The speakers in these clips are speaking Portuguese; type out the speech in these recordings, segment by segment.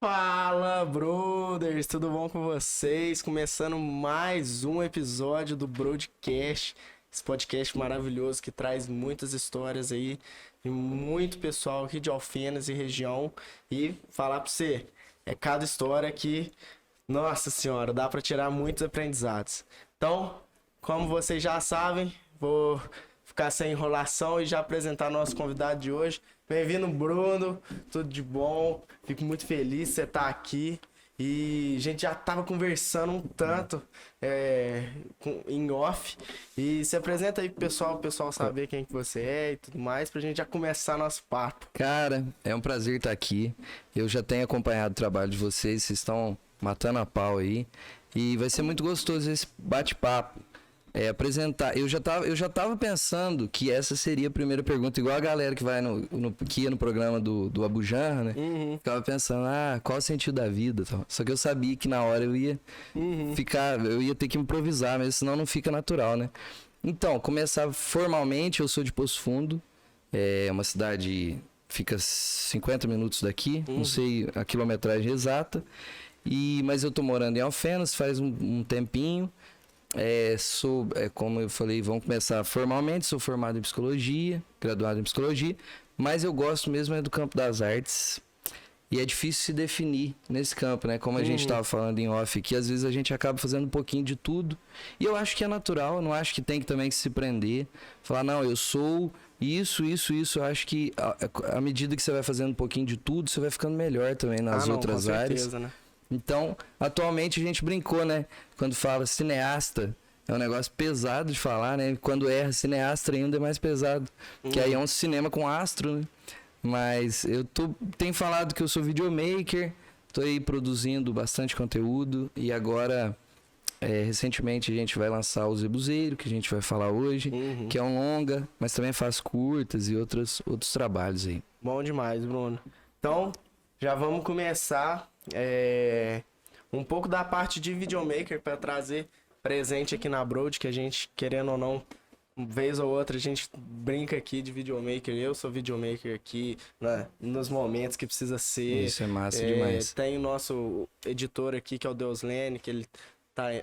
Fala, brothers, tudo bom com vocês? Começando mais um episódio do Broadcast, esse podcast maravilhoso que traz muitas histórias aí de muito pessoal aqui de Alfenas e região. E falar pra você, é cada história que, nossa senhora, dá pra tirar muitos aprendizados. Então, como vocês já sabem, vou ficar sem enrolação e já apresentar nosso convidado de hoje. Bem-vindo, Bruno. Tudo de bom? Fico muito feliz de você estar aqui. E a gente já estava conversando um tanto em off. E se apresenta aí pro pessoal, o pessoal saber quem que você é e tudo mais, pra gente já começar nosso papo. Cara, é um prazer estar aqui. Eu já tenho acompanhado o trabalho de vocês estão matando a pau aí. E vai ser muito gostoso esse bate-papo. Apresentar. Eu já tava pensando que essa seria a primeira pergunta, igual a galera que vai que ia no programa do Abu Janra, né? Ficava pensando, qual o sentido da vida? Tal. Só que eu sabia que na hora eu ia eu ia ter que improvisar, mas senão não fica natural, né? Então, começar formalmente, eu sou de Poço Fundo, é uma cidade, fica 50 minutos daqui, não sei a quilometragem exata, mas eu tô morando em Alfenas faz um tempinho. Como eu falei, vamos começar formalmente. Sou formado em psicologia, graduado em psicologia, mas eu gosto mesmo do campo das artes. E é difícil se definir nesse campo, né? Como a gente estava falando em off aqui, às vezes a gente acaba fazendo um pouquinho de tudo. E eu acho que é natural, eu não acho que tem que também se prender. Falar, não, eu sou isso. Eu acho que à medida que você vai fazendo um pouquinho de tudo, você vai ficando melhor também nas outras com áreas. certeza, né? Então, atualmente a gente brincou, né? Quando fala cineasta, é um negócio pesado de falar, né? Quando erra cineasta ainda é mais pesado. Que aí é um cinema com astro, né? Mas tenho falado que eu sou videomaker, tô aí produzindo bastante conteúdo. E agora, recentemente a gente vai lançar o Zebuzeiro, que a gente vai falar hoje, que é um longa, mas também faz curtas e outros trabalhos aí. Bom demais, Bruno. Então, já vamos começar um pouco da parte de videomaker para trazer presente aqui na Broad, que a gente, querendo ou não, vez ou outra, a gente brinca aqui de videomaker. Eu sou videomaker aqui nos momentos que precisa ser. Isso é massa demais. Tem o nosso editor aqui, que é o Deuslene, que ele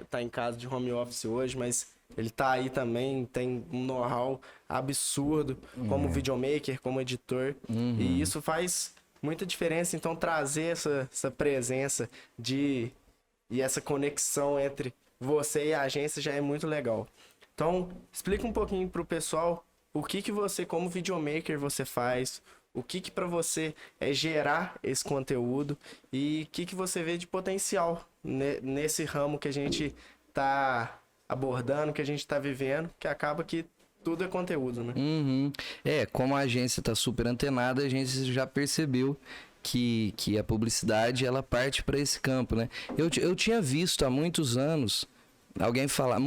tá em casa de home office hoje, mas ele tá aí também, tem um know-how absurdo como videomaker, como editor. E isso faz muita diferença. Então, trazer essa presença e essa conexão entre você e a agência já é muito legal. Então, explica um pouquinho pro pessoal o que você, como videomaker, você faz, o que para você é gerar esse conteúdo e o que você vê de potencial nesse ramo que a gente tá abordando, que a gente tá vivendo, que acaba que tudo é conteúdo, né? Como a agência tá super antenada, a gente já percebeu que a publicidade, ela parte para esse campo, né? Eu tinha visto há muitos anos alguém falar,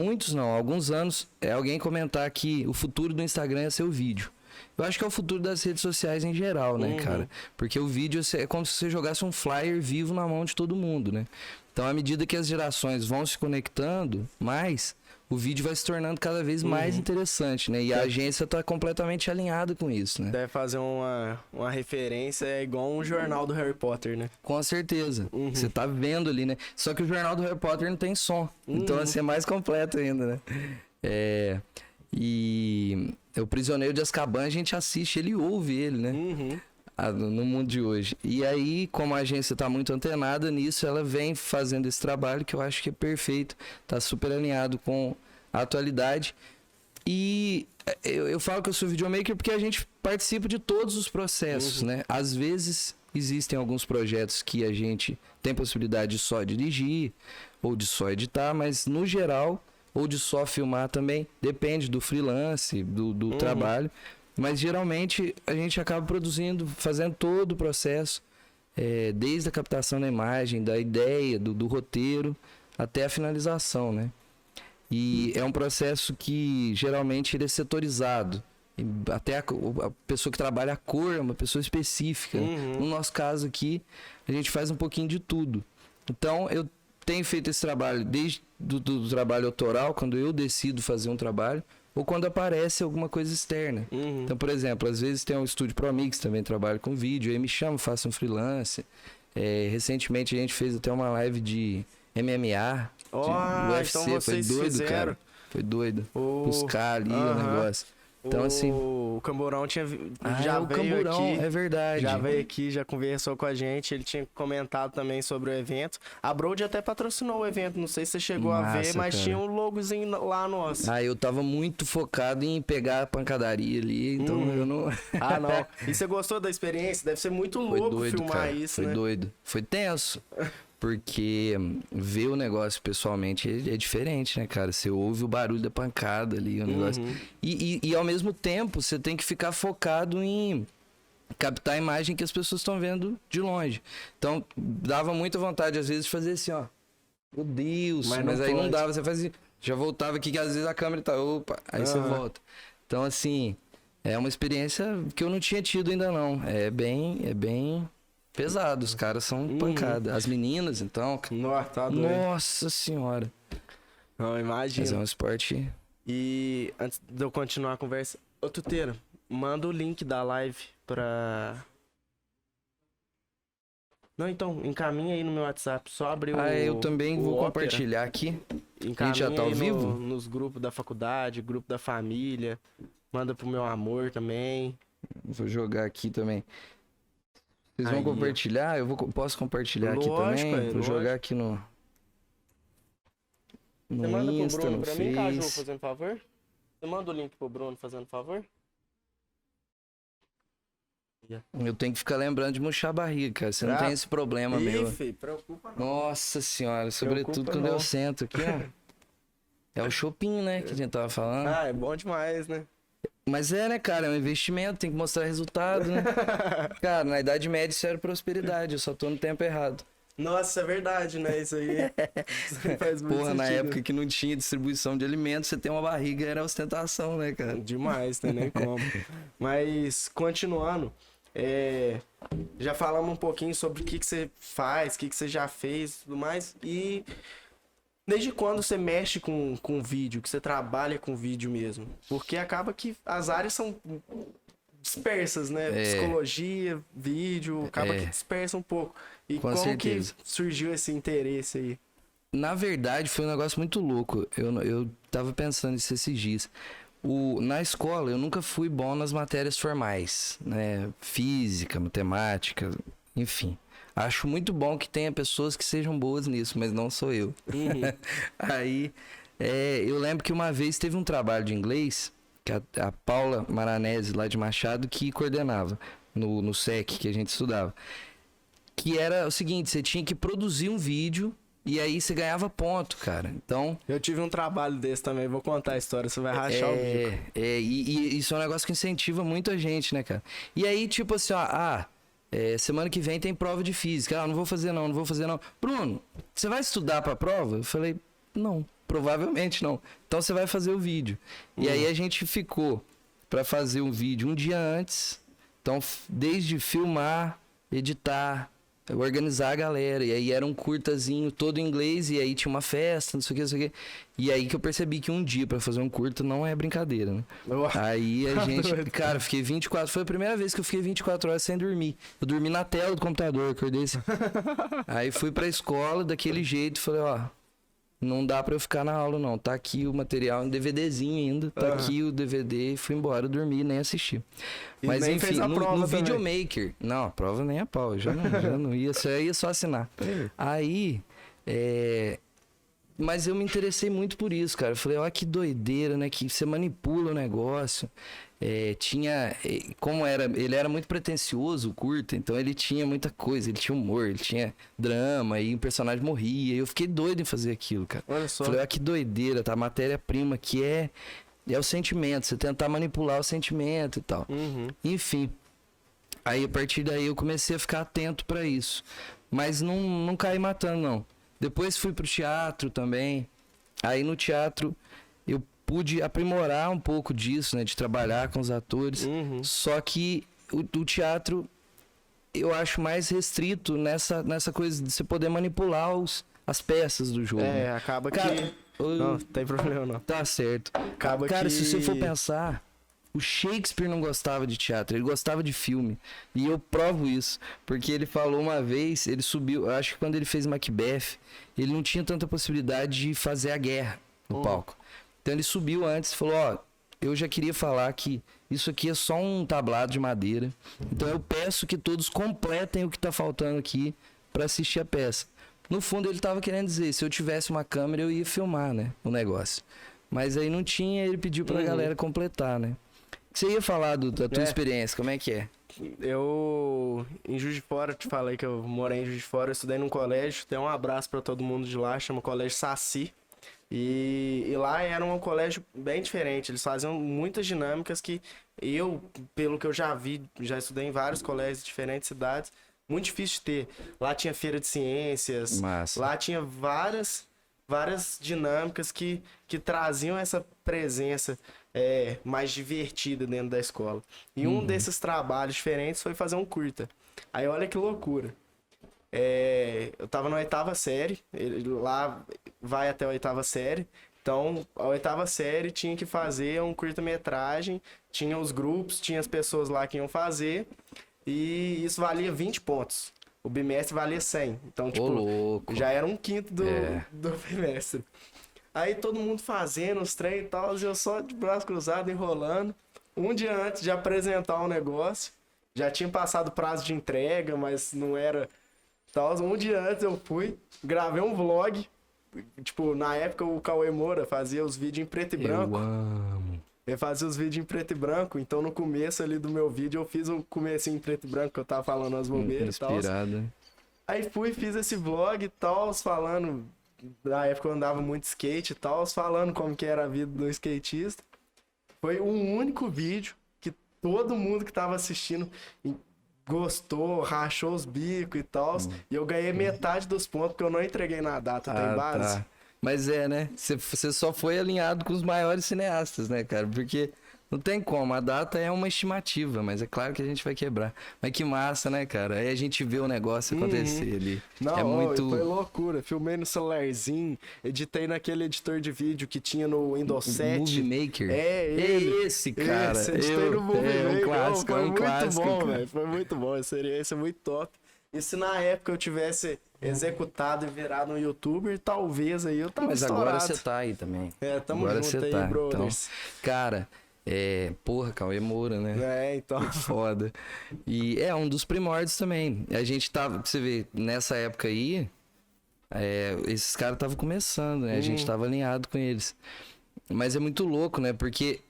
alguns anos, alguém comentar que o futuro do Instagram é ser o vídeo. Eu acho que é o futuro das redes sociais em geral, né, cara? Porque o vídeo é como se você jogasse um flyer vivo na mão de todo mundo, né? Então, à medida que as gerações vão se conectando mais, o vídeo vai se tornando cada vez mais interessante, né? E a agência tá completamente alinhada com isso, né? Deve fazer uma referência igual um jornal do Harry Potter, né? Com certeza. Você tá vendo ali, né? Só que o jornal do Harry Potter não tem som. Então, assim, é mais completo ainda, né? E o Prisioneiro de Azkaban, a gente assiste, ele ouve ele, né? No mundo de hoje. E aí, como a agência tá muito antenada nisso, ela vem fazendo esse trabalho que eu acho que é perfeito. Tá super alinhado com a atualidade. E eu falo que eu sou videomaker porque a gente participa de todos os processos, né? Às vezes existem alguns projetos que a gente tem possibilidade de só dirigir ou de só editar, mas no geral, ou de só filmar também, depende do freelance, do trabalho. Mas geralmente a gente acaba produzindo, fazendo todo o processo, desde a captação da imagem, da ideia, do roteiro, até a finalização, né? E é um processo que geralmente ele é setorizado. Até a pessoa que trabalha a cor é uma pessoa específica. No nosso caso aqui, a gente faz um pouquinho de tudo. Então, eu tenho feito esse trabalho desde do trabalho autoral, quando eu decido fazer um trabalho, ou quando aparece alguma coisa externa. Então, por exemplo, às vezes tem um estúdio ProMix, também trabalho com vídeo, aí me chama, faço um freelance. Recentemente a gente fez até uma live de MMA, de UFC, então foi doido, fizeram. cara. Foi doido. Buscar ali o negócio. Então, assim... O Camburão já o veio Camburão, aqui. é verdade. Já veio aqui, já conversou com a gente. Ele tinha comentado também sobre o evento. A Brode até patrocinou o evento. Não sei se você chegou a ver, mas cara. tinha um logozinho lá nosso. Eu tava muito focado em pegar a pancadaria ali, então eu não... Ah, não. E você gostou da experiência? Deve ser muito louco filmar cara. isso, Foi né? doido. Foi tenso. Porque ver o negócio pessoalmente é diferente, né, cara? Você ouve o barulho da pancada ali, o negócio. E ao mesmo tempo, você tem que ficar focado em captar a imagem que as pessoas estão vendo de longe. Então, dava muita vontade, às vezes, de fazer assim, ó. Meu Deus, mas aí não dava. Você fazia... Já voltava aqui, que às vezes a câmera tá... Opa, aí você volta. Então, assim, é uma experiência que eu não tinha tido ainda, não. É bem pesado, os caras são pancada. As meninas, então... Tá doido. Nossa senhora. Não, imagina. Mas é um esporte... E antes de eu continuar a conversa... Ô, Tuteira, manda o link da live pra... Não, então, encaminha aí no meu WhatsApp. Só abre o... eu também vou Opera. Compartilhar aqui. Encaminha já tá ao aí vivo? nos grupos da faculdade, grupo da família. Manda pro meu amor também. Vou jogar aqui também. Vocês vão Aí, compartilhar? Posso compartilhar aqui Lógico, também? Vou lógico. jogar aqui no Você manda pro Insta, Bruno no pra mim, Caju, Face. fazendo favor? Você manda o link pro Bruno fazendo favor? Eu tenho que ficar lembrando de murchar a barriga, cara. Você não tem esse problema, meu. Filho, preocupa não. Nossa senhora, sobretudo Preocupa quando não. eu sento aqui, ó. É o shopping, né, que a gente tava falando. É bom demais, né? Mas né, cara, é um investimento, tem que mostrar resultado, né? Cara, na Idade Média isso era prosperidade, eu só tô no tempo errado. Nossa, é verdade, né? Isso aí faz muito Porra, na sentido. época que não tinha distribuição de alimentos, você ter uma barriga era ostentação, né, cara? Demais, né? Nem como. Mas, continuando, já falamos um pouquinho sobre o que você faz, o que você já fez e tudo mais. E desde quando você mexe com vídeo, que você trabalha com vídeo mesmo? Porque acaba que as áreas são dispersas, né? Psicologia, vídeo, acaba que dispersa um pouco. E Com como certeza. que surgiu esse interesse aí? Na verdade, foi um negócio muito louco. Eu tava pensando nisso esses dias. Na escola, eu nunca fui bom nas matérias formais, né? Física, matemática, enfim. Acho muito bom que tenha pessoas que sejam boas nisso, mas não sou eu. Aí, eu lembro que uma vez teve um trabalho de inglês, que a Paula Maranese, lá de Machado, que coordenava no SEC, que a gente estudava. Que era o seguinte, você tinha que produzir um vídeo e aí você ganhava ponto, cara. Então... Eu tive um trabalho desse também, vou contar a história, você vai rachar o bico. E isso é um negócio que incentiva muito a gente, né, cara? E aí, tipo assim, semana que vem tem prova de física. Não vou fazer não. Bruno, você vai estudar pra prova? Eu falei, não, provavelmente não. Então você vai fazer o vídeo. E aí a gente ficou pra fazer o vídeo um dia antes. Então, desde filmar, editar, organizar a galera. E aí era um curtazinho todo em inglês. E aí tinha uma festa, não sei o que. E aí que eu percebi que um dia pra fazer um curta não é brincadeira, né? Aí a gente... Cara, eu fiquei 24... Foi a primeira vez que eu fiquei 24 horas sem dormir. Eu dormi na tela do computador, acordei assim. Aí fui pra escola daquele jeito. Falei, não dá pra eu ficar na aula, não. Tá aqui o material em DVDzinho ainda. Tá aqui o DVD. Fui embora dormir, nem assisti. Mas nem enfim, fez a prova no também. Videomaker. Não, a prova nem a pau. Já não ia. Só ia só assinar. Aí, mas eu me interessei muito por isso, cara. Eu falei, que doideira, né? Que você manipula o negócio. Ele era muito pretencioso, o curta, então ele tinha muita coisa, ele tinha humor, ele tinha drama, e o personagem morria. E eu fiquei doido em fazer aquilo, cara. Olha só. Falei, que doideira, tá? A matéria-prima que é o sentimento, você tentar manipular o sentimento e tal. Enfim. Aí a partir daí eu comecei a ficar atento pra isso. Mas não caí matando, não. Depois fui pro teatro também. Aí no teatro eu pude aprimorar um pouco disso, né? De trabalhar com os atores. Só que o teatro eu acho mais restrito nessa coisa de você poder manipular as peças do jogo. Acaba cara, que... Não tem problema não. Tá certo. Acaba cara, que... se você for pensar, O Shakespeare não gostava de teatro, ele gostava de filme. E eu provo isso, porque ele falou uma vez, ele subiu, eu acho que quando ele fez Macbeth, ele não tinha tanta possibilidade de fazer a guerra no palco. Então ele subiu antes e falou, ó, eu já queria falar que isso aqui é só um tablado de madeira. Então eu peço que todos completem o que tá faltando aqui para assistir a peça. No fundo ele tava querendo dizer, se eu tivesse uma câmera eu ia filmar, né, o negócio. Mas aí não tinha, ele pediu pra galera completar, né. Você ia falar da tua experiência, como é que é? Eu, em Juiz de Fora, te falei que eu morei em Juiz de Fora, eu estudei num colégio, tem um abraço pra todo mundo de lá, chama Colégio Saci. E lá era um colégio bem diferente, eles faziam muitas dinâmicas que eu, pelo que eu já vi, já estudei em vários colégios de diferentes cidades, muito difícil de ter. Lá tinha feira de ciências, Massa. lá tinha várias dinâmicas que traziam essa presença mais divertida dentro da escola. E um desses trabalhos diferentes foi fazer um curta. Aí olha que loucura. Eu tava na 8ª série, lá vai até a 8ª série, então a 8ª série tinha que fazer um curta-metragem, tinha os grupos, tinha as pessoas lá que iam fazer, e isso valia 20 pontos. O bimestre valia 100, então tipo, já era 1/5 do bimestre. Aí todo mundo fazendo os treinos e tal, e eu só de braço cruzado, enrolando. Um dia antes de apresentar o negócio, já tinha passado o prazo de entrega, mas não era... Um dia antes eu fui, gravei um vlog, tipo, na época o Cauê Moura fazia os vídeos em preto e branco. Eu amo. Ele fazia os vídeos em preto e branco, então no começo ali do meu vídeo eu fiz um comecinho em preto e branco, que eu tava falando as bobeiras e tal. Inspirado. Aí fiz esse vlog e tal, falando, na época eu andava muito skate e tal, falando como que era a vida do skatista. Foi um único vídeo que todo mundo que tava assistindo gostou, rachou os bicos e tal. E eu ganhei metade dos pontos, porque eu não entreguei na data, tem base. Tá. Mas né? Você só foi alinhado com os maiores cineastas, né, cara? Porque não tem como, a data é uma estimativa, mas é claro que a gente vai quebrar. Mas que massa, né, cara? Aí a gente vê o negócio acontecer ali. Não, é muito... foi loucura. Filmei no celularzinho, editei naquele editor de vídeo que tinha no Windows 7. Movie Maker? Ele. Esse, cara. Editei no Movie Maker. Um clássico, foi um muito clássico. bom, velho. Foi muito bom. Essa experiência é muito top. E se na época eu tivesse executado e virado um youtuber, talvez aí eu tava estourado. Mas agora você tá aí também. Tamo agora junto aí, tá. brothers. Então, cara... porra, Cauê Moura, né? Então. Foda. E é um dos primórdios também. A gente tava, pra você ver, nessa época aí, esses caras estavam começando, né? A gente tava alinhado com eles. Mas é muito louco, né? Porque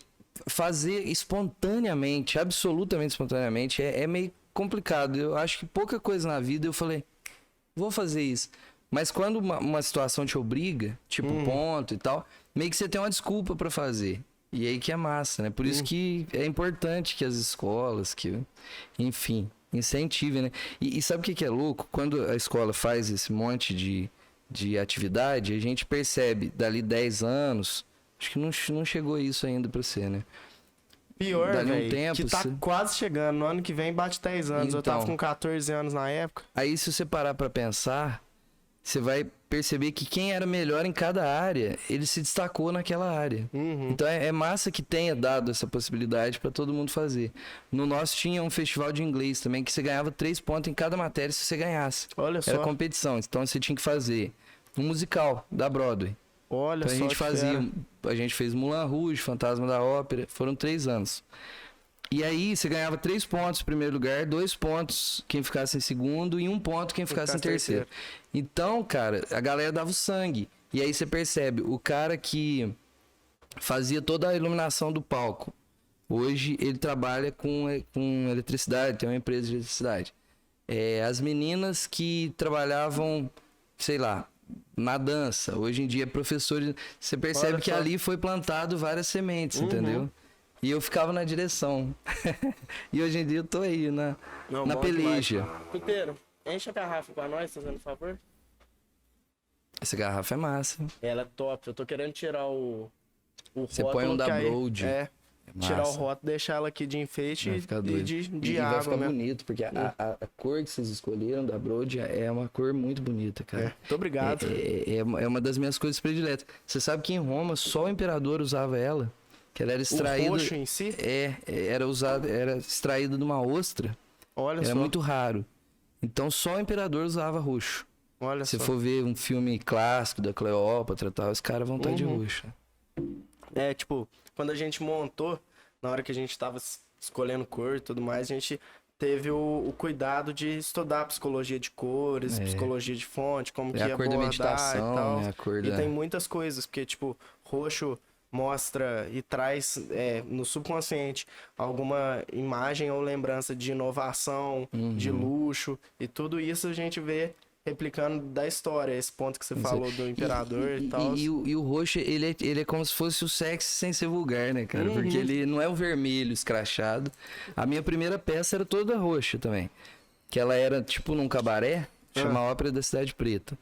fazer espontaneamente, absolutamente espontaneamente, é meio complicado. Eu acho que pouca coisa na vida eu falei, vou fazer isso. Mas quando uma situação te obriga, tipo ponto e tal, meio que você tem uma desculpa pra fazer. E aí que é massa, né? Por isso que é importante que as escolas, enfim, incentivem, né? E sabe o que é louco? Quando a escola faz esse monte de atividade, a gente percebe dali 10 anos, acho que não chegou a isso ainda pra você, né? Pior, velho, que tá quase chegando. No ano que vem bate 10 anos. Então, eu tava com 14 anos na época. Aí se você parar pra pensar, você vai perceber que quem era melhor em cada área, ele se destacou naquela área. Então é massa que tenha dado essa possibilidade pra todo mundo fazer. No nosso tinha um festival de inglês também, que você ganhava 3 pontos em cada matéria se você ganhasse. Olha só. Era competição, então você tinha que fazer um musical da Broadway. Olha Então só. a gente fez Moulin Rouge, Fantasma da Ópera, foram 3 anos. E aí você ganhava 3 pontos em primeiro lugar, 2 pontos quem ficasse em segundo e 1 ponto quem ficasse em terceiro. Então, cara, a galera dava o sangue. E aí você percebe, o cara que fazia toda a iluminação do palco, hoje ele trabalha com eletricidade, tem uma empresa de eletricidade. As meninas que trabalhavam, sei lá, na dança, hoje em dia é professor. Você percebe que ali foi plantado várias sementes, entendeu? E eu ficava na direção. E hoje em dia eu tô aí na peleja. Puteiro, enche a garrafa pra nós, fazendo um favor. Essa garrafa é massa. Ela é top. Eu tô querendo tirar o Você rótulo. põe um da Broad. Tirar o rótulo, deixar ela aqui de enfeite e de água. Vai ficar mesmo. bonito, porque a cor que vocês escolheram da Broad é uma cor muito bonita, cara. Muito obrigado. É uma das minhas coisas prediletas. Você sabe que em Roma só o imperador usava ela? Que ela era extraída... O roxo em si? Era extraído de uma ostra. Olha só. Era muito raro. Então só o imperador usava roxo. Olha Se só. for ver um filme clássico da Cleópatra e tal, os caras vão estar de roxo. Tipo, quando a gente montou, na hora que a gente tava escolhendo cor e tudo mais, a gente teve o cuidado de estudar psicologia de cores, psicologia de fonte, como que a cor da abordar meditação, e tal. a cor E da... tem muitas coisas, porque, tipo, roxo mostra e traz no subconsciente alguma imagem ou lembrança de inovação, de luxo, e tudo isso a gente vê replicando da história, esse ponto que você falou do imperador e tal. E o roxo, ele é como se fosse o sexo sem ser vulgar, né, cara? Porque ele não é o vermelho escrachado. A minha primeira peça era toda roxa também. Que ela era tipo num cabaré, chama Ópera da Cidade Preta.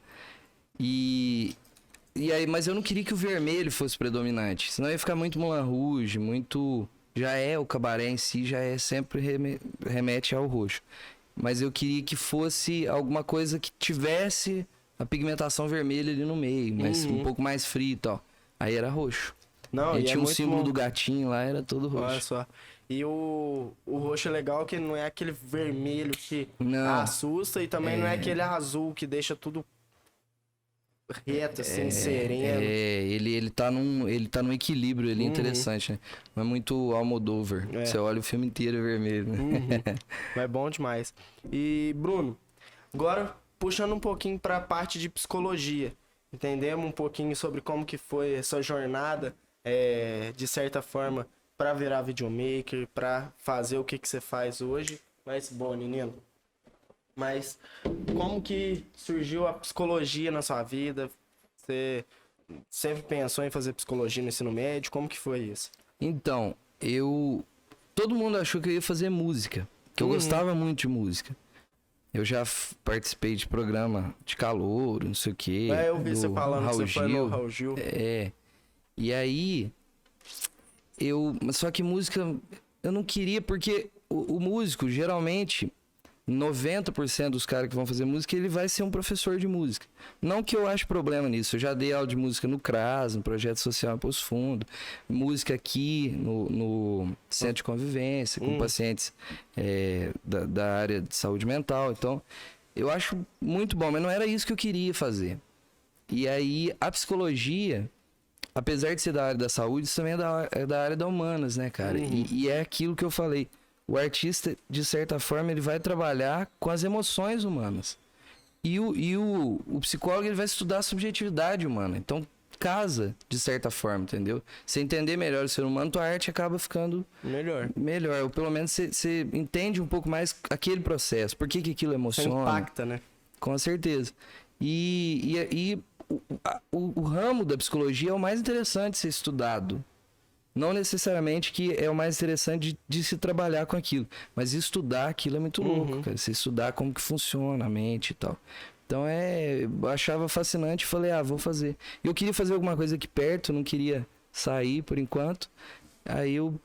E aí, mas eu não queria que o vermelho fosse predominante, senão ia ficar muito Moulin Rouge, muito... Já é, o cabaré em si já é sempre remete ao roxo. Mas eu queria que fosse alguma coisa que tivesse a pigmentação vermelha ali no meio, mas um pouco mais frio e tal. Aí era roxo. Não, e tinha um muito símbolo bom. do gatinho lá, era todo roxo. Olha só. E o roxo é legal que não é aquele vermelho que Não. assusta e também não é aquele azul que deixa tudo reto, assim, sereno. Ele tá num equilíbrio ali interessante, né? Não é muito Almodóvar. Você olha o filme inteiro é vermelho, né? É bom demais. E, Bruno, agora puxando um pouquinho pra parte de psicologia. Entendemos um pouquinho sobre como que foi essa jornada, de certa forma, pra virar videomaker, pra fazer o que você faz hoje. Mas, bom, menino, mas como que surgiu a psicologia na sua vida? Você sempre pensou em fazer psicologia no ensino médio? Como que foi isso? Então, todo mundo achou que eu ia fazer música, que eu gostava muito de música. Eu já participei de programa de calouro, não sei o quê. Eu vi você falando que você foi no Raul Gil. E aí, só que música eu não queria, porque o músico, geralmente, 90% dos caras que vão fazer música, ele vai ser um professor de música. Não que eu ache problema nisso, eu já dei aula de música no CRAS, no Projeto Social em Poço Fundo, música aqui no Centro de Convivência, com pacientes da área de saúde mental. Então, eu acho muito bom, mas não era isso que eu queria fazer. E aí, a psicologia, apesar de ser da área da saúde, isso também é da área da humanas, né, cara? E é aquilo que eu falei. O artista, de certa forma, ele vai trabalhar com as emoções humanas. E o psicólogo, ele vai estudar a subjetividade humana. Então, casa, de certa forma, entendeu? Você entender melhor o ser humano, tua arte acaba ficando... Melhor. Ou pelo menos você entende um pouco mais aquele processo. Por que aquilo emociona. Você impacta, né? Com certeza. E o ramo da psicologia é o mais interessante de ser estudado. Não necessariamente que é o mais interessante de se trabalhar com aquilo. Mas estudar aquilo é muito louco, cara. Você estudar como que funciona a mente e tal. Então eu achava fascinante e falei, vou fazer. Eu queria fazer alguma coisa aqui perto, não queria sair por enquanto. Aí eu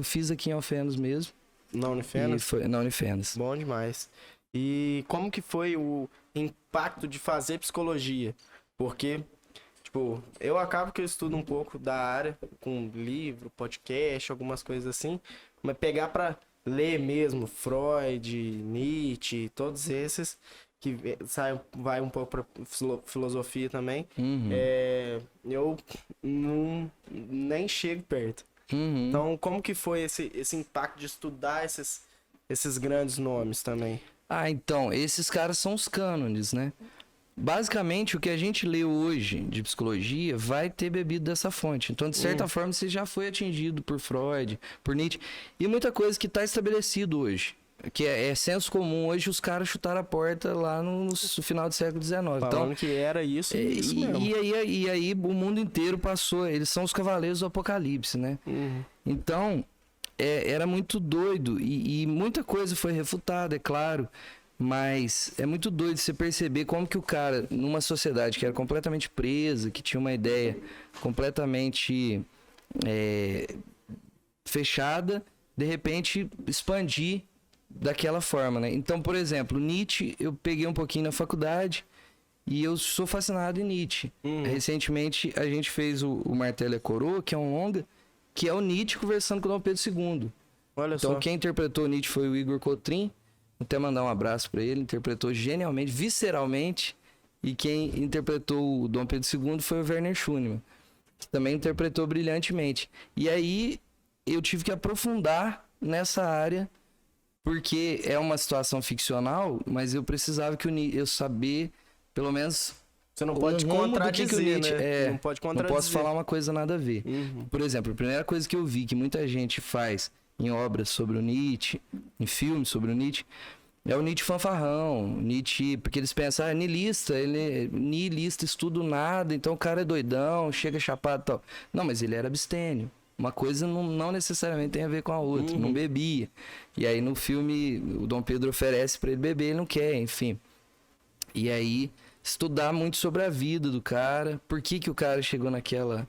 fiz aqui em Alfenas mesmo. Na Unifenas? Na Unifenas. Bom demais. E como que foi o impacto de fazer psicologia? Porque... Tipo, eu acabo que eu estudo um pouco da área, com livro, podcast, algumas coisas assim, mas pegar pra ler mesmo Freud, Nietzsche, todos esses, que vai um pouco pra filosofia também, eu nem chego perto. Então, como que foi esse impacto de estudar esses grandes nomes também? Então, esses caras são os cânones, né? Basicamente, o que a gente lê hoje de psicologia vai ter bebido dessa fonte. Então, de certa forma, você já foi atingido por Freud, por Nietzsche. E muita coisa que está estabelecido hoje. Que é senso comum. Hoje, os caras chutaram a porta lá no final do século XIX. Falando que era isso mesmo. E aí, o mundo inteiro passou. Eles são os cavaleiros do apocalipse, né? Então, era muito doido. E muita coisa foi refutada, é claro. Mas é muito doido você perceber como que o cara, numa sociedade que era completamente presa, que tinha uma ideia completamente fechada, de repente expandir daquela forma, né? Então, por exemplo, Nietzsche, eu peguei um pouquinho na faculdade e eu sou fascinado em Nietzsche. Recentemente, a gente fez o Martelo e a Coroa, que é um longa, que é o Nietzsche conversando com o Dom Pedro II. Olha Então só. quem interpretou o Nietzsche foi o Igor Cotrim, até mandar um abraço para ele, interpretou genialmente, visceralmente, e quem interpretou o Dom Pedro II foi o Werner Schunemann, que também interpretou brilhantemente. E aí eu tive que aprofundar nessa área, porque é uma situação ficcional, mas eu precisava que eu saber, pelo menos... Você não pode contradizer, né? Não pode contradizer. Não posso falar uma coisa nada a ver. Por exemplo, a primeira coisa que eu vi que muita gente faz em obras sobre o Nietzsche, em filmes sobre o Nietzsche, é o Nietzsche fanfarrão, Nietzsche, porque eles pensam, é niilista, ele é niilista, estuda nada, então o cara é doidão, chega chapado e tal. Não, mas ele era abstêmio. Uma coisa não necessariamente tem a ver com a outra, não bebia. E aí no filme o Dom Pedro oferece para ele beber, ele não quer, enfim. E aí estudar muito sobre a vida do cara, por que o cara chegou naquela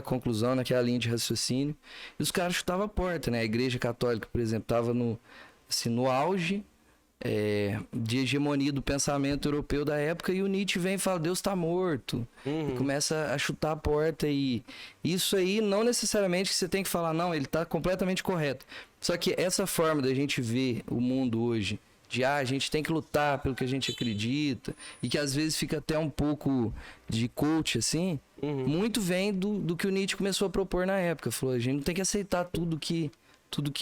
conclusão, naquela linha de raciocínio. E os caras chutavam a porta, né? A Igreja Católica, por exemplo, estava no auge de hegemonia do pensamento europeu da época, e o Nietzsche vem e fala, Deus está morto. E começa a chutar a porta, e isso aí não necessariamente que você tem que falar, não, ele está completamente correto. Só que essa forma da gente ver o mundo hoje, de a gente tem que lutar pelo que a gente acredita, e que às vezes fica até um pouco de coach, assim, muito vem do que o Nietzsche começou a propor na época. Falou, a gente não tem que aceitar tudo que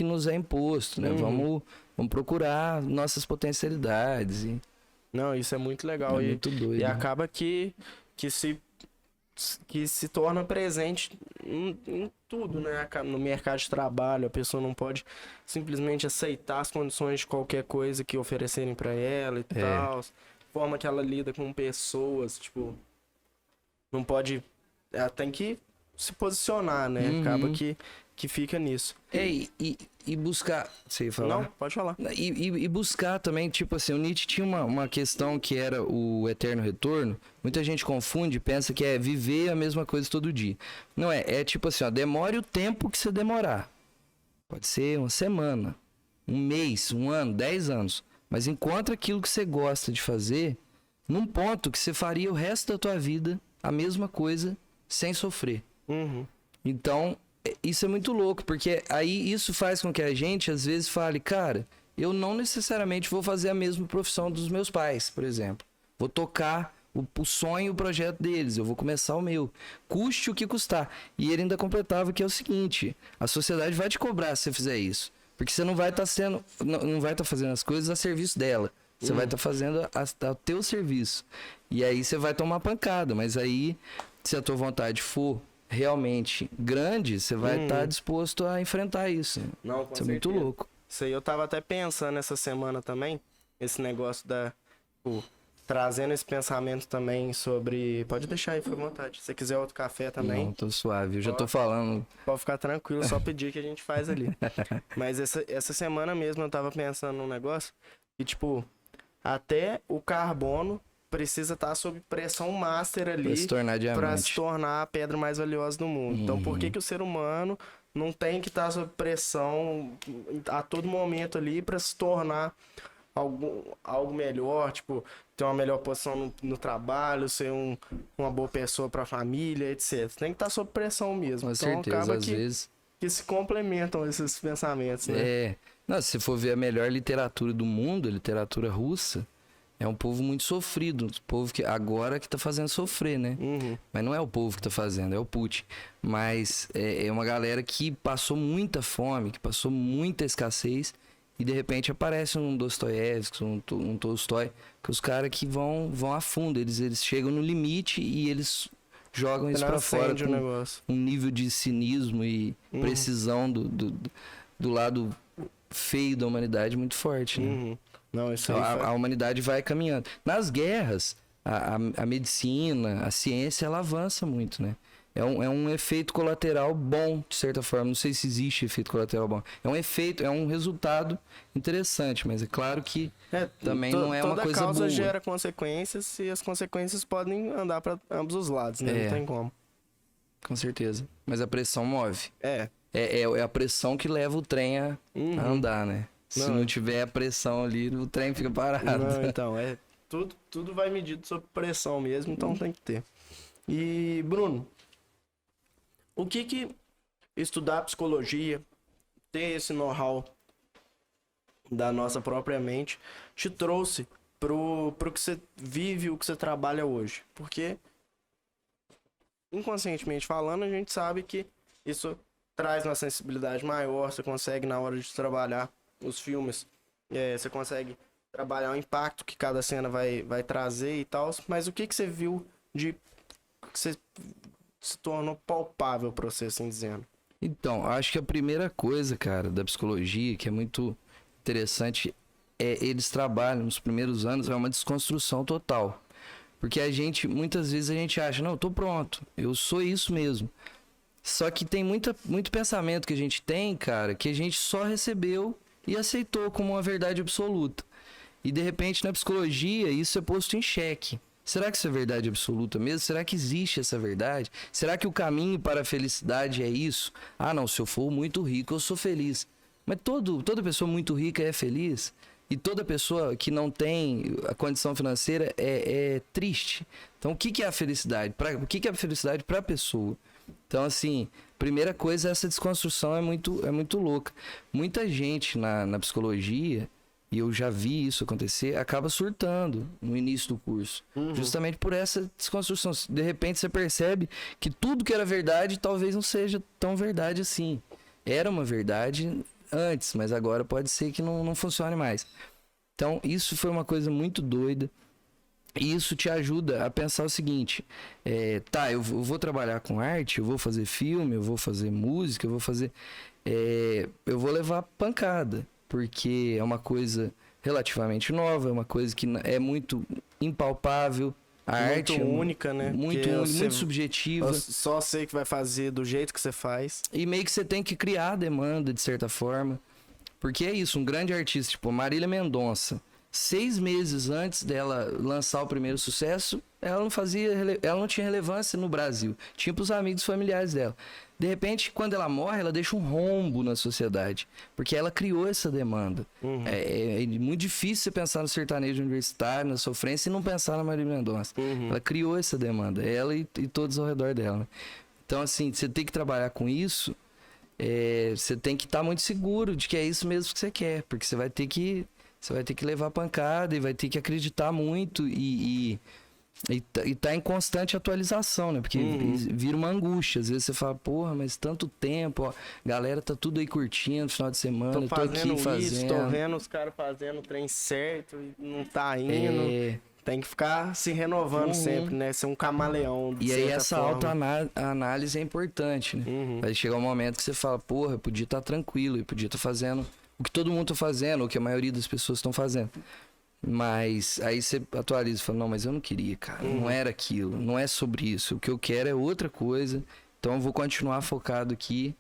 nos é imposto, né? Vamos procurar nossas potencialidades. Não, isso é muito legal. É muito doido. E acaba que se torna presente em tudo, né? No mercado de trabalho, a pessoa não pode simplesmente aceitar as condições de qualquer coisa que oferecerem pra ela e tal. Forma que ela lida com pessoas, tipo, não pode, ela tem que se posicionar, né? Acaba que fica nisso. E buscar... Você ia falar? Não, pode falar. E buscar também, tipo assim, o Nietzsche tinha uma questão que era o eterno retorno. Muita gente confunde, pensa que é viver a mesma coisa todo dia. Não é, é tipo assim, ó, demore o tempo que você demorar. Pode ser uma semana, um mês, um ano, 10 anos. Mas encontra aquilo que você gosta de fazer num ponto que você faria o resto da tua vida a mesma coisa sem sofrer. Então... isso é muito louco, porque aí isso faz com que a gente, às vezes, fale, cara, eu não necessariamente vou fazer a mesma profissão dos meus pais, por exemplo. Vou tocar o sonho, o projeto deles, eu vou começar o meu. Custe o que custar. E ele ainda completava que é o seguinte, a sociedade vai te cobrar se você fizer isso. Porque você não vai estar não vai estar fazendo as coisas a serviço dela. Você vai estar fazendo a teu serviço. E aí você vai tomar pancada, mas aí, se a tua vontade for realmente grande, você vai estar disposto a enfrentar isso. Não, com isso é muito louco. Isso aí eu tava até pensando essa semana também, esse negócio trazendo esse pensamento também sobre... Pode deixar aí, fica à vontade. Se você quiser outro café também... Não, tô suave, eu já tô falando. Pode ficar tranquilo, só pedir que a gente faz ali. Mas essa semana mesmo eu tava pensando num negócio que, tipo, até o carbono precisa estar sob pressão master ali pra se tornar diamante, pra se tornar a pedra mais valiosa do mundo. Então, por que o ser humano não tem que estar sob pressão a todo momento ali pra se tornar algo melhor, tipo, ter uma melhor posição no trabalho, ser uma boa pessoa pra família, etc. Tem que estar sob pressão mesmo. Com então, certeza, acaba às vezes... que se complementam esses pensamentos, né? Não, se você for ver a melhor literatura do mundo, a literatura russa, é um povo muito sofrido, um povo que agora que tá fazendo sofrer, né? Mas não é o povo que tá fazendo, é o Putin. Mas é uma galera que passou muita fome, que passou muita escassez, e de repente aparece um Dostoiévski, um Tolstói, que os caras que vão a fundo, eles chegam no limite e eles jogam isso pra fora com um nível de cinismo e precisão do lado feio da humanidade muito forte, né? Não, isso aí a humanidade vai caminhando. Nas guerras, a medicina, a ciência, ela avança muito, né? É um efeito colateral bom, de certa forma. Não sei se existe efeito colateral bom. É um resultado interessante, mas é claro que também não é uma coisa boa. Toda causa gera consequências e as consequências podem andar para ambos os lados, né? Não tem como. Com certeza. Mas a pressão move. É a pressão que leva o trem a andar, né? Se não tiver a pressão ali, o trem fica parado. Não, então, tudo vai medido sob pressão mesmo, então tem que ter. E, Bruno, o que estudar psicologia, ter esse know-how da nossa própria mente, te trouxe pro que você vive, o que você trabalha hoje? Porque, inconscientemente falando, a gente sabe que isso traz uma sensibilidade maior, você consegue, na hora de trabalhar os filmes, você consegue trabalhar o impacto que cada cena vai trazer e tal, mas o que você viu que você se tornou palpável pra você, assim dizendo? Então, acho que a primeira coisa, cara, da psicologia, que é muito interessante, eles trabalham nos primeiros anos, é uma desconstrução total. Porque muitas vezes a gente acha, não, eu tô pronto, eu sou isso mesmo. Só que tem muito pensamento que a gente tem, cara, que a gente só recebeu e aceitou como uma verdade absoluta. E de repente na psicologia isso é posto em xeque. Será que isso é verdade absoluta mesmo? Será que existe essa verdade? Será que o caminho para a felicidade é isso? Ah, não, se eu for muito rico, eu sou feliz. Mas toda pessoa muito rica é feliz? E toda pessoa que não tem a condição financeira é triste. Então, o que é a felicidade? O que é a felicidade para a pessoa? Então, assim, primeira coisa, essa desconstrução é muito louca. Muita gente na psicologia, e eu já vi isso acontecer, acaba surtando no início do curso. Justamente por essa desconstrução. De repente você percebe que tudo que era verdade talvez não seja tão verdade assim. Era uma verdade antes, mas agora pode ser que não funcione mais. Então isso foi uma coisa muito doida. E isso te ajuda a pensar o seguinte, eu vou trabalhar com arte, eu vou fazer filme, eu vou fazer música, eu vou levar pancada. Porque é uma coisa relativamente nova, é uma coisa que é muito impalpável. A arte é única, né? Muito única, muito subjetiva. Só sei que vai fazer do jeito que você faz. E meio que você tem que criar a demanda, de certa forma. Porque é isso, um grande artista, tipo Marília Mendonça, 6 meses antes dela lançar o primeiro sucesso, ela não tinha relevância no Brasil. Tinha pros amigos familiares dela. De repente, quando ela morre, ela deixa um rombo na sociedade. Porque ela criou essa demanda. É muito difícil você pensar no sertanejo universitário, na sofrência, e não pensar na Marília Mendonça. Ela criou essa demanda. Ela e todos ao redor dela. Né? Então, assim, você tem que trabalhar com isso. Você tem que estar muito seguro de que é isso mesmo que você quer. Porque você vai ter que levar pancada e vai ter que acreditar muito e tá em constante atualização, né? Porque vira uma angústia. Às vezes você fala, porra, mas tanto tempo, ó, galera tá tudo aí curtindo no final de semana, tô aqui fazendo. Tô vendo os caras fazendo o trem certo e não tá indo. Tem que ficar se renovando sempre, né? Ser um camaleão. E aí essa autoanálise é importante, né? Vai chegar um momento que você fala, porra, eu podia estar tranquilo, eu podia estar fazendo o que todo mundo tá fazendo, o que a maioria das pessoas estão fazendo. Mas aí você atualiza e fala, não, mas eu não queria, cara, não era aquilo, não é sobre isso, o que eu quero é outra coisa, então eu vou continuar focado aqui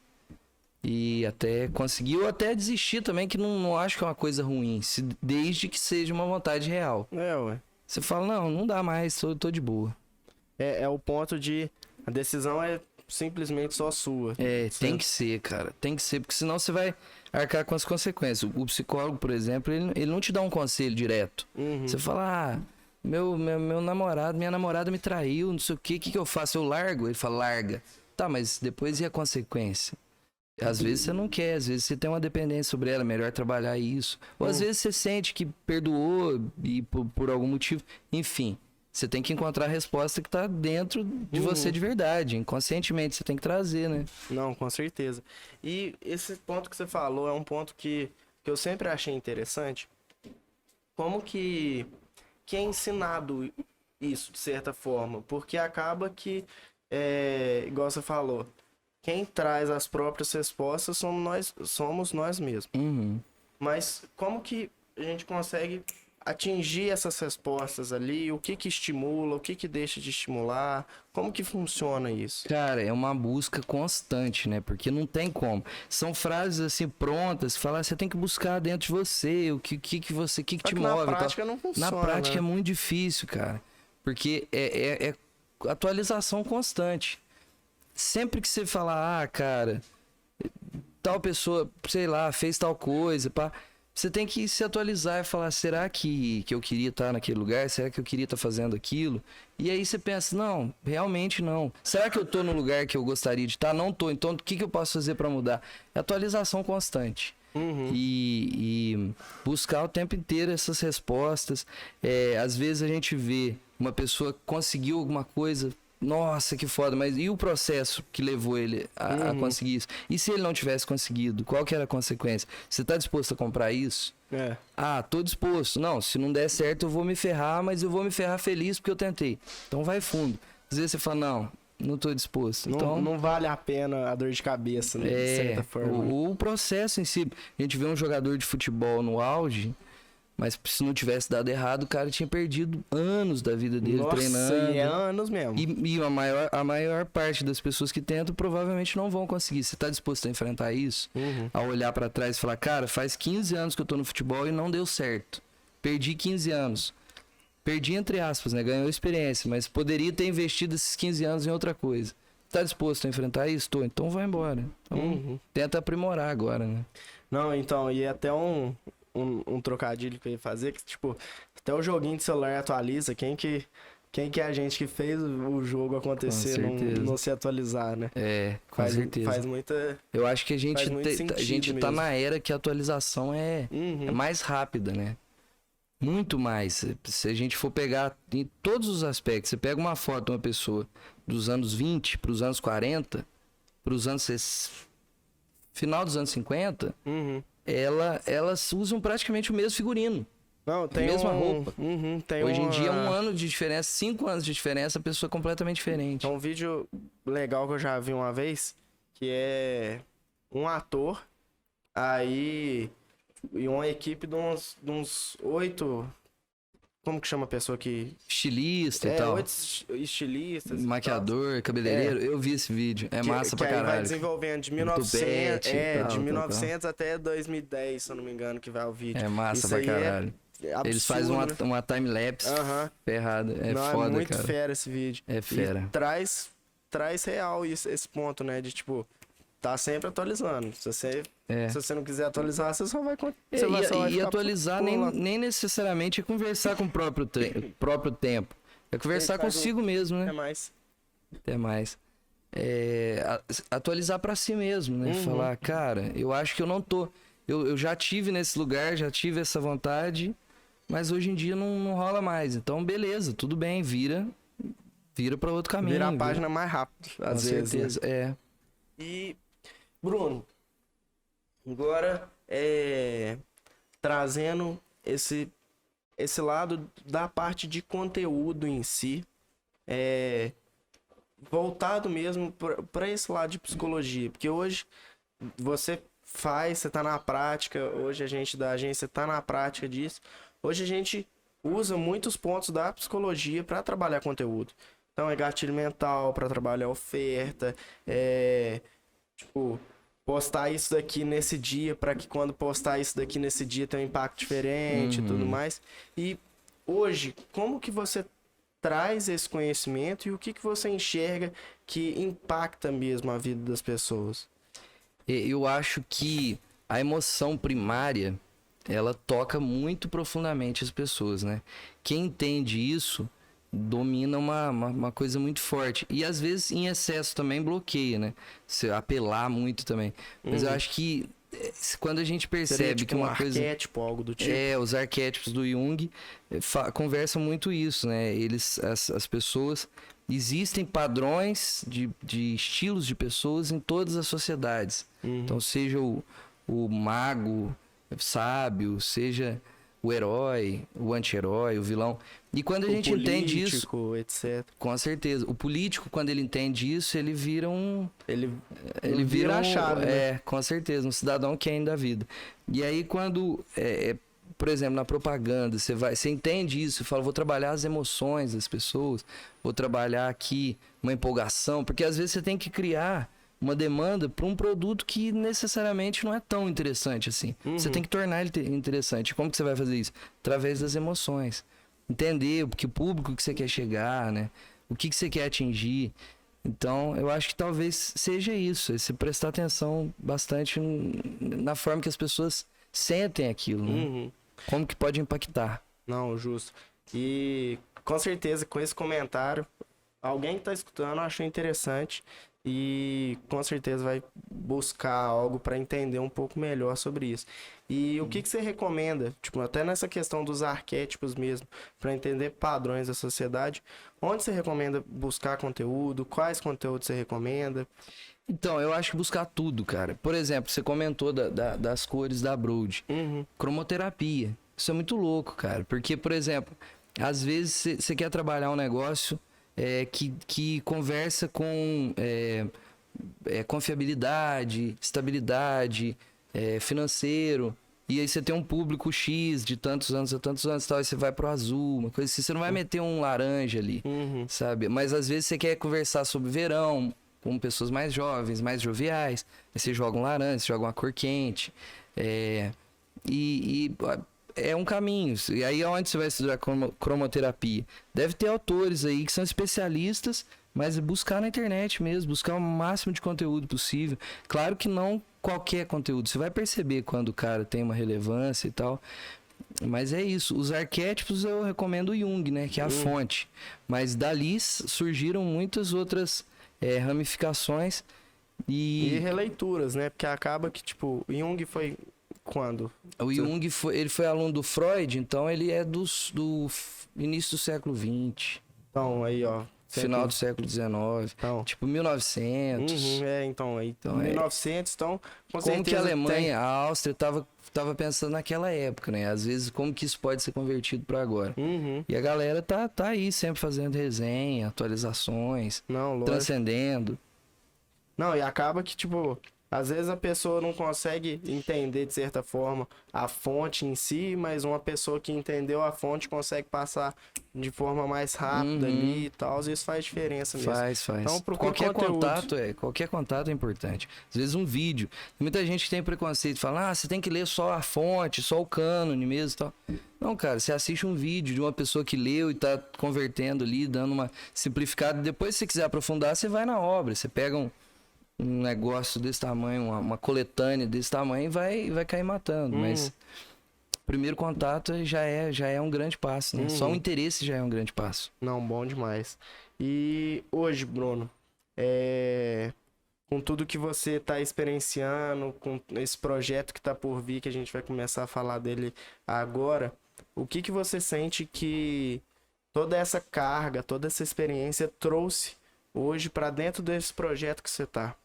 e até conseguir, ou até desistir também, que não acho que é uma coisa ruim, desde que seja uma vontade real. Ué. Você fala, não dá mais, tô de boa. É o ponto de, a decisão é simplesmente só sua. Tem que ser, cara, tem que ser, porque senão você vai arcar com as consequências. O psicólogo, por exemplo, ele não te dá um conselho direto. Você fala, meu namorado, minha namorada me traiu, não sei o que eu faço? Eu largo? Ele fala, larga. Tá, mas depois e a consequência? Às vezes você não quer, às vezes você tem uma dependência sobre ela, é melhor trabalhar isso. Ou às vezes você sente que perdoou e por algum motivo, enfim. Você tem que encontrar a resposta que tá dentro de você de verdade. Inconscientemente, você tem que trazer, né? Não, com certeza. E esse ponto que você falou é um ponto que eu sempre achei interessante. Como que é ensinado isso, de certa forma? Porque acaba que, igual você falou, quem traz as próprias respostas somos nós mesmos. Mas como que a gente consegue atingir essas respostas ali, o que estimula, o que deixa de estimular, como que funciona isso? Cara, é uma busca constante, né? Porque não tem como. São frases assim prontas, falar, você tem que buscar dentro de você, o que te move. Na prática não funciona. Na prática é muito difícil, cara. Porque é atualização constante. Sempre que você falar, cara, tal pessoa, sei lá, fez tal coisa, pá. você tem que se atualizar e falar, será que eu queria estar naquele lugar? Será que eu queria estar fazendo aquilo? E aí você pensa, não, realmente não. Será que eu tô no lugar que eu gostaria de estar? Não tô, então o que eu posso fazer para mudar? É atualização constante. E buscar o tempo inteiro essas respostas. Às vezes a gente vê uma pessoa que conseguiu alguma coisa, nossa, que foda, mas e o processo que levou ele a conseguir isso? E se ele não tivesse conseguido, qual que era a consequência? Você tá disposto a comprar isso? Tô disposto. Não, se não der certo eu vou me ferrar, mas eu vou me ferrar feliz porque eu tentei. Então vai fundo. Às vezes você fala, não tô disposto. Então, não vale a pena a dor de cabeça, né? De certa forma. O processo em si. A gente vê um jogador de futebol no auge, mas se não tivesse dado errado, o cara tinha perdido anos da vida dele treinando. E é anos mesmo. E a maior parte das pessoas que tentam provavelmente não vão conseguir. Você tá disposto a enfrentar isso? A olhar pra trás e falar, cara, faz 15 anos que eu tô no futebol e não deu certo. Perdi 15 anos. Perdi entre aspas, né? Ganhou experiência, mas poderia ter investido esses 15 anos em outra coisa. Tá disposto a enfrentar isso? Tô. Então vai embora. Então, tenta aprimorar agora, né? Não, então, e até um trocadilho que eu ia fazer, que tipo, até o joguinho de celular atualiza, quem que é a gente que fez o jogo acontecer não se atualizar, né? Com certeza. Faz muita... Eu acho que a gente tá na era que a atualização é mais rápida, né? Muito mais. Se a gente for pegar em todos os aspectos, você pega uma foto de uma pessoa dos anos 20 para os anos 40, para os anos final dos anos 50, elas usam praticamente o mesmo figurino. Não, tem a mesma roupa. Hoje em dia, 1 ano de diferença, 5 anos de diferença, a pessoa é completamente diferente. Tem um vídeo legal que eu já vi uma vez, que é um ator, aí... E uma equipe de uns 8... Como que chama a pessoa que... Estilista e tal. 8 estilistas. Maquiador, cabeleireiro. Eu vi esse vídeo. Massa pra caralho. Vai desenvolvendo de 1900, de 1900 até 2010, se eu não me engano, que vai o vídeo. É massa pra caralho. Absurdo, eles fazem uma time-lapse ferrada. Foda, muito cara. Fera esse vídeo. É fera. E traz real esse ponto, né? De tipo... Tá sempre atualizando. Se você não quiser atualizar, você só vai... E atualizar nem necessariamente é conversar com o próprio tempo. É conversar consigo mesmo, né? Até mais. Atualizar pra si mesmo, né? Falar, cara, eu acho que eu não tô... Eu já tive nesse lugar, já tive essa vontade, mas hoje em dia não rola mais. Então, beleza, tudo bem, vira pra outro caminho. Vira a página mais rápido, às vezes. Com certeza, né? E... Bruno, agora trazendo esse lado da parte de conteúdo em si, voltado mesmo para esse lado de psicologia, porque hoje você tá na prática, hoje a gente da agência tá na prática disso, hoje a gente usa muitos pontos da psicologia para trabalhar conteúdo. Então é gatilho mental para trabalhar oferta, tipo... postar isso daqui nesse dia, para que quando postar isso daqui nesse dia tenha um impacto diferente e tudo mais. E hoje, como que você traz esse conhecimento e o que você enxerga que impacta mesmo a vida das pessoas? Eu acho que a emoção primária, ela toca muito profundamente as pessoas, né? Quem entende isso domina uma coisa muito forte. E às vezes em excesso também bloqueia, né? Se apelar muito também. Mas eu acho que quando a gente percebe tipo que uma coisa... arquétipo, algo do tipo. Os arquétipos do Jung conversam muito isso, né? As pessoas... Existem padrões de estilos de pessoas em todas as sociedades. Então, seja o mago, sábio, seja... o herói, o anti-herói, o vilão. E quando a gente entende isso... etc. Com certeza. O político, quando ele entende isso, ele vira um... Ele vira a chave, né? Com certeza. Um cidadão que é ainda da vida. E aí, quando... por exemplo, na propaganda, você entende isso, você fala, vou trabalhar as emoções das pessoas, vou trabalhar aqui uma empolgação, porque às vezes você tem que criar uma demanda para um produto que necessariamente não é tão interessante assim. Você tem que tornar ele interessante. Como que você vai fazer isso? Através das emoções. Entender que público que você quer chegar, né? O que você quer atingir. Então, eu acho que talvez seja isso. Você prestar atenção bastante na forma que as pessoas sentem aquilo, né? Como que pode impactar. Não, justo. E com certeza com esse comentário, alguém que tá escutando achou interessante e com certeza vai buscar algo para entender um pouco melhor sobre isso. E o que você recomenda, tipo, até nessa questão dos arquétipos mesmo, para entender padrões da sociedade, onde você recomenda buscar conteúdo, quais conteúdos você recomenda? Então, eu acho que buscar tudo, cara. Por exemplo, você comentou das cores da Broad. Cromoterapia. Isso é muito louco, cara. Porque, por exemplo, às vezes você quer trabalhar um negócio que conversa com confiabilidade, estabilidade, financeiro. E aí você tem um público X de tantos anos a tantos anos e tal, e você vai pro azul, uma coisa assim. Você não vai meter um laranja ali, sabe? Mas às vezes você quer conversar sobre verão, com pessoas mais jovens, mais joviais. Aí você joga um laranja, você joga uma cor quente. E é um caminho. E aí onde você vai estudar cromoterapia? Deve ter autores aí que são especialistas, mas buscar na internet mesmo, buscar o máximo de conteúdo possível. Claro que não qualquer conteúdo. Você vai perceber quando o cara tem uma relevância e tal. Mas é isso. Os arquétipos eu recomendo o Jung, né? Que é a fonte. Mas dali surgiram muitas outras ramificações e releituras, né? Porque acaba que, tipo, Jung foi quando? O Jung ele foi aluno do Freud, então ele é do início do século XX. Então, aí, ó. Final do século XIX. Então, tipo, 1900. Então, aí. Então, 1900, então, como que a Alemanha, a Áustria tava pensando naquela época, né? Às vezes, como que isso pode ser convertido para agora. E a galera tá aí sempre fazendo resenha, atualizações, transcendendo. Não, e acaba que, tipo, às vezes a pessoa não consegue entender, de certa forma, a fonte em si, mas uma pessoa que entendeu a fonte consegue passar de forma mais rápida ali e tal, e isso faz diferença mesmo. Faz. Então, qualquer contato é importante. Às vezes um vídeo. Tem muita gente que tem preconceito, fala, você tem que ler só a fonte, só o cânone mesmo e tal. Não, cara, você assiste um vídeo de uma pessoa que leu e tá convertendo ali, dando uma simplificada. Depois, se você quiser aprofundar, você vai na obra, você pega um negócio desse tamanho, uma coletânea desse tamanho e vai cair matando. Mas o primeiro contato já é um grande passo, né? Só o interesse já é um grande passo. Não, bom demais. E hoje, Bruno, com tudo que você está experienciando, com esse projeto que está por vir, que a gente vai começar a falar dele agora, o que você sente que toda essa carga, toda essa experiência trouxe hoje para dentro desse projeto que você está?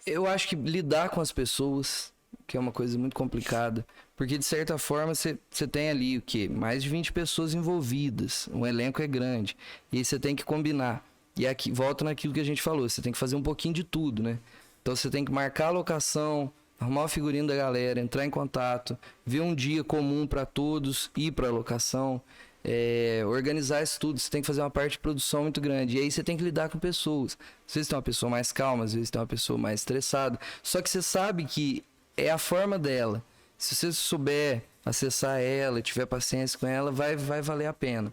Eu acho que lidar com as pessoas, que é uma coisa muito complicada, porque de certa forma você tem ali o quê? Mais de 20 pessoas envolvidas, um elenco é grande, e aí você tem que combinar. E aqui volta naquilo que a gente falou, você tem que fazer um pouquinho de tudo, né? Então você tem que marcar a locação, arrumar o figurino da galera, entrar em contato, ver um dia comum para todos, ir para a locação, organizar isso tudo. Você tem que fazer uma parte de produção muito grande. E aí você tem que lidar com pessoas. Às vezes tem uma pessoa mais calma, às vezes tem uma pessoa mais estressada. Só que você sabe que é a forma dela. Se você souber acessar ela e tiver paciência com ela, vai valer a pena.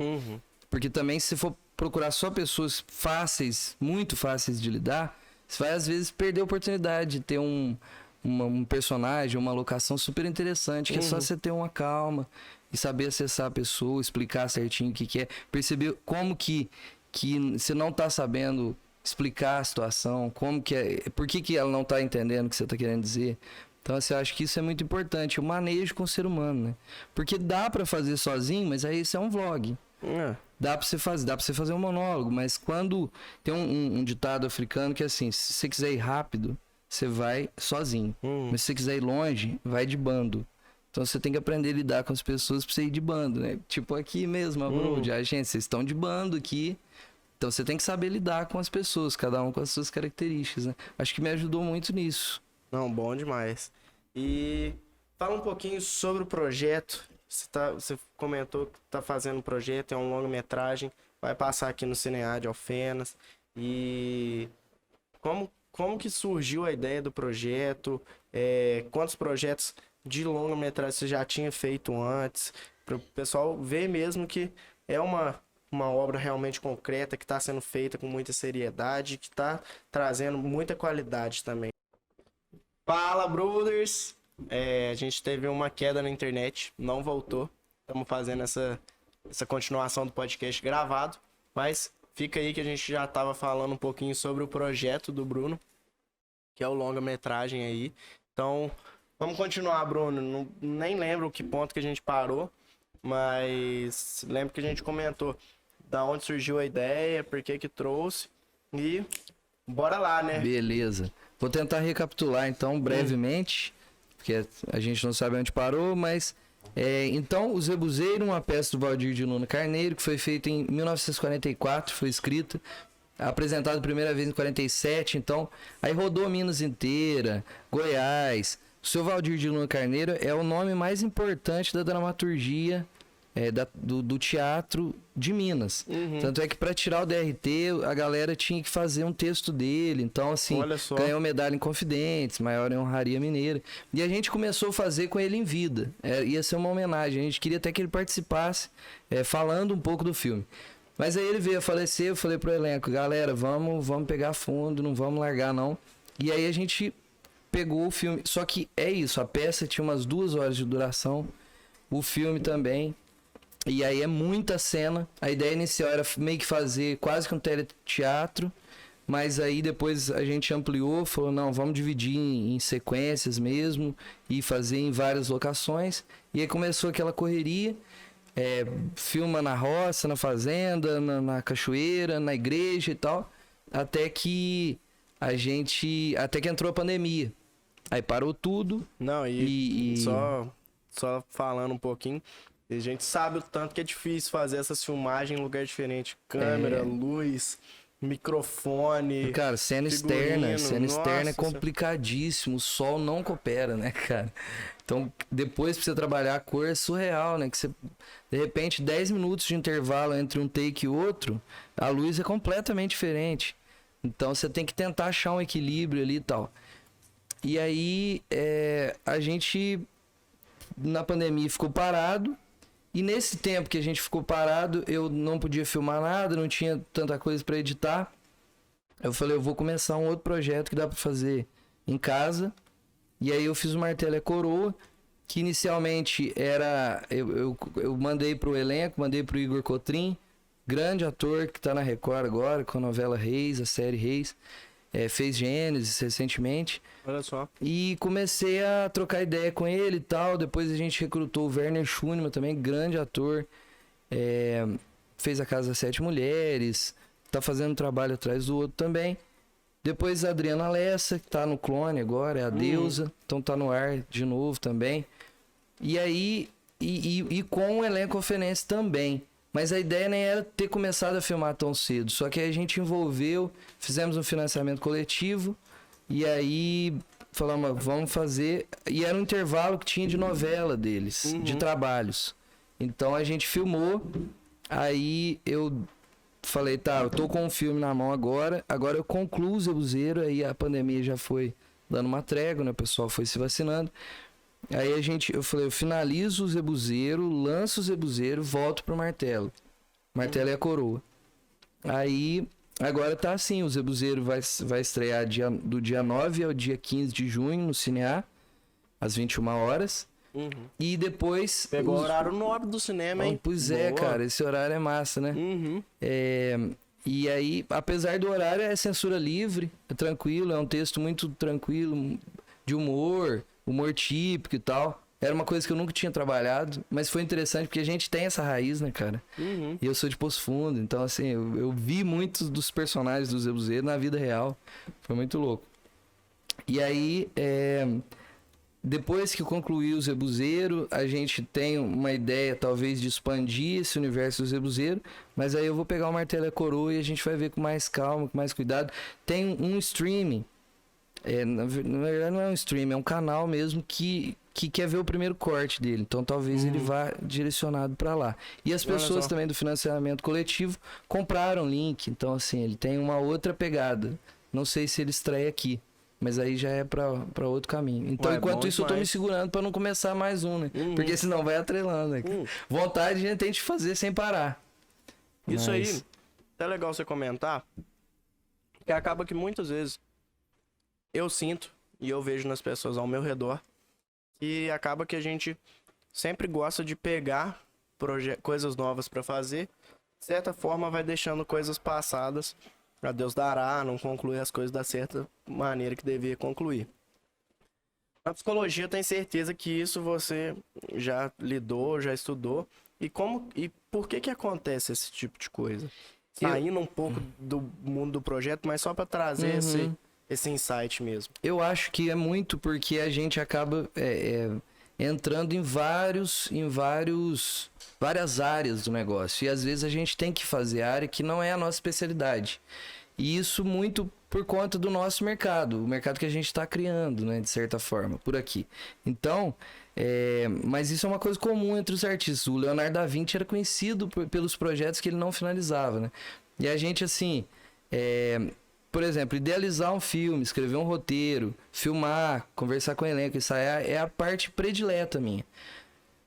Porque também, se for procurar só pessoas fáceis, muito fáceis de lidar, você vai às vezes perder a oportunidade de ter um personagem, uma locação super interessante, que é só você ter uma calma e saber acessar a pessoa, explicar certinho o que é, perceber como que você não tá sabendo explicar a situação, como que por que ela não tá entendendo o que você tá querendo dizer. Então, assim, eu acho que isso é muito importante, o manejo com o ser humano, né? Porque dá pra fazer sozinho, mas aí isso é um vlog. Dá pra você fazer um monólogo, mas quando tem um ditado africano que é assim, se você quiser ir rápido, você vai sozinho. Mas se você quiser ir longe, vai de bando. Então você tem que aprender a lidar com as pessoas pra você ir de bando, né? Tipo aqui mesmo, a gente, vocês estão de bando aqui. Então você tem que saber lidar com as pessoas, cada um com as suas características, né? Acho que me ajudou muito nisso. Não, bom demais. E fala um pouquinho sobre o projeto. Você comentou que tá fazendo um projeto, é um longa-metragem, vai passar aqui no Cinead Alfenas. E como que surgiu a ideia do projeto? Quantos projetos de longa-metragem você já tinha feito antes? Para o pessoal ver mesmo que é uma obra realmente concreta, que está sendo feita com muita seriedade, que está trazendo muita qualidade também. Fala, brothers! a gente teve uma queda na internet, não voltou. Estamos fazendo essa continuação do podcast gravado, mas fica aí que a gente já estava falando um pouquinho sobre o projeto do Bruno, que é o longa-metragem aí. Então, vamos continuar, Bruno. Nem lembro que ponto que a gente parou, mas lembro que a gente comentou da onde surgiu a ideia, por que trouxe e bora lá, né? Beleza. Vou tentar recapitular então brevemente, porque a gente não sabe onde parou, mas então o Zebuzeiro, uma peça do Valdir de Luna Carneiro, que foi feita em 1944, foi escrita, apresentada a primeira vez em 47, então aí rodou Minas inteira, Goiás. O seu Valdir de Luna Carneiro é o nome mais importante da dramaturgia do teatro de Minas. Tanto é que para tirar o DRT, a galera tinha que fazer um texto dele. Então, assim, ganhou medalha em Confidentes, maior em honraria mineira. E a gente começou a fazer com ele em vida. Ia ser uma homenagem. A gente queria até que ele participasse, falando um pouco do filme. Mas aí ele veio a falecer, eu falei pro elenco, galera, vamos pegar fundo, não vamos largar não. E aí a gente pegou o filme. Só que é isso, a peça tinha umas 2 horas de duração, o filme também. E aí é muita cena. A ideia inicial era meio que fazer quase que um teleteatro, mas aí depois a gente ampliou, falou, não, vamos dividir em sequências mesmo e fazer em várias locações. E aí começou aquela correria, filma na roça, na fazenda, na cachoeira, na igreja e tal, até que entrou a pandemia. Aí parou tudo. Não, só falando um pouquinho, a gente sabe o tanto que é difícil fazer essas filmagens em lugar diferente. Câmera, luz, microfone. Cara, cena externa é complicadíssimo. O sol não coopera, né, cara? Então, depois pra você trabalhar a cor é surreal, né? Que você, de repente, 10 minutos de intervalo entre um take e outro, a luz é completamente diferente. Então, você tem que tentar achar um equilíbrio ali e tal. E aí, a gente, na pandemia, ficou parado. E nesse tempo que a gente ficou parado, eu não podia filmar nada, não tinha tanta coisa para editar. Eu falei, eu vou começar um outro projeto que dá para fazer em casa. E aí eu fiz o Martelo é Coroa, que inicialmente era... Eu mandei pro elenco, mandei pro Igor Cotrim, grande ator que tá na Record agora, com a novela Reis, a série Reis. Fez Gênesis recentemente. Olha só. E comecei a trocar ideia com ele e tal. Depois a gente recrutou o Werner Schunemann também, grande ator. Fez A Casa das 7 Mulheres. Tá fazendo um trabalho atrás do outro também. Depois a Adriana Lessa, que tá no Clone agora, é a Deusa. Então tá no ar de novo também. E aí, e com o elenco ofenense também. Mas a ideia nem era ter começado a filmar tão cedo. Só que aí a gente envolveu, fizemos um financiamento coletivo. E aí falamos, vamos fazer. E era um intervalo que tinha de novela deles, de trabalhos. Então a gente filmou. Aí eu falei, tá, eu tô com um filme na mão agora. Agora eu concluo o Zebuzeiro. Aí a pandemia já foi dando uma trégua, né? O pessoal foi se vacinando. Aí eu falei, eu finalizo o Zebuzeiro, lanço o Zebuzeiro, volto pro Martelo. Martelo é a Coroa. Aí, agora tá assim, o Zebuzeiro vai estrear do dia 9 ao dia 15 de junho no Cinear, às 21 horas. E depois... Pegou o horário nobre do cinema, hein? Pois é, cara, esse horário é massa, né? E aí, apesar do horário, é censura livre, é tranquilo, é um texto muito tranquilo, de humor típico e tal. Era uma coisa que eu nunca tinha trabalhado, mas foi interessante porque a gente tem essa raiz, né, cara? E eu sou de Poço Fundo, então assim, eu vi muitos dos personagens do Zebuzeiro na vida real. Foi muito louco. E aí, depois que concluí o Zebuzeiro, a gente tem uma ideia, talvez, de expandir esse universo do Zebuzeiro, mas aí eu vou pegar o Martelo é Coroa e a gente vai ver com mais calma, com mais cuidado. Tem um streaming, na verdade não é um streaming, é um canal mesmo que quer ver o primeiro corte dele, então talvez ele vá direcionado para lá. E as pessoas também do financiamento coletivo compraram o link, então assim, ele tem uma outra pegada. Não sei se ele estreia aqui, mas aí já é pra outro caminho. Então, enquanto isso, eu tô me segurando pra não começar mais um, né? Porque senão vai atrelando, né? Vontade a gente tem de fazer sem parar. Isso aí, é legal você comentar, que acaba que muitas vezes eu sinto, e eu vejo nas pessoas ao meu redor, E acaba que a gente sempre gosta de pegar coisas novas para fazer. De certa forma, vai deixando coisas passadas. A Deus dará, não concluir as coisas da certa maneira que devia concluir. Na psicologia, eu tenho certeza que isso você já lidou, já estudou. E por que acontece esse tipo de coisa? Saindo um pouco do mundo do projeto, mas só para trazer esse insight mesmo. Eu acho que é muito porque a gente acaba entrando em várias áreas do negócio. E às vezes a gente tem que fazer área que não é a nossa especialidade. E isso muito por conta do nosso mercado, o mercado que a gente está criando, né, de certa forma, por aqui. Então, mas isso é uma coisa comum entre os artistas. O Leonardo da Vinci era conhecido pelos projetos que ele não finalizava, né? E a gente, assim, por exemplo, idealizar um filme, escrever um roteiro, filmar, conversar com o elenco, ensaiar, é a parte predileta minha.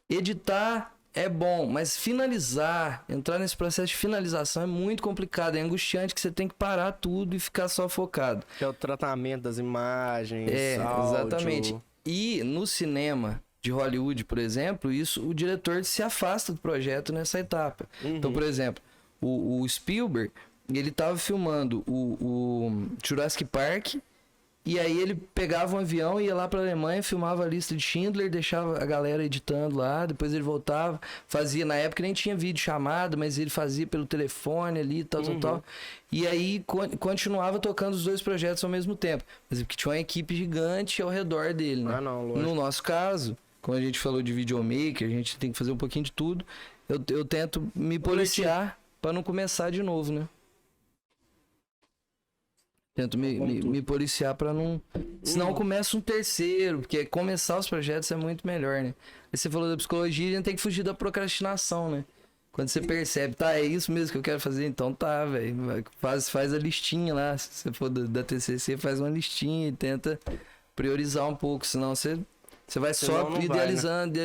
Editar é bom, mas finalizar, entrar nesse processo de finalização é muito complicado, é angustiante que você tem que parar tudo e ficar só focado. Que é o tratamento das imagens, áudio. Exatamente. E no cinema de Hollywood, por exemplo, o diretor se afasta do projeto nessa etapa. Então, por exemplo, o Spielberg, ele estava filmando o Jurassic Park. E aí ele pegava um avião, ia lá pra Alemanha, filmava a lista de Schindler, deixava a galera editando lá, depois ele voltava, fazia, na época nem tinha vídeo chamada, mas ele fazia pelo telefone ali, tal. E aí continuava tocando os dois projetos ao mesmo tempo. Mas porque tinha uma equipe gigante ao redor dele, né? No nosso caso, como a gente falou de videomaker, a gente tem que fazer um pouquinho de tudo, eu tento me policiar pra não começar de novo, né? Tento me policiar pra não... Senão começa um terceiro, porque começar os projetos é muito melhor, né? Aí você falou da psicologia, a gente tem que fugir da procrastinação, né? Quando você percebe, tá, é isso mesmo que eu quero fazer, então tá, velho. Faz a listinha lá, se você for da TCC, faz uma listinha e tenta priorizar um pouco, senão você vai só idealizando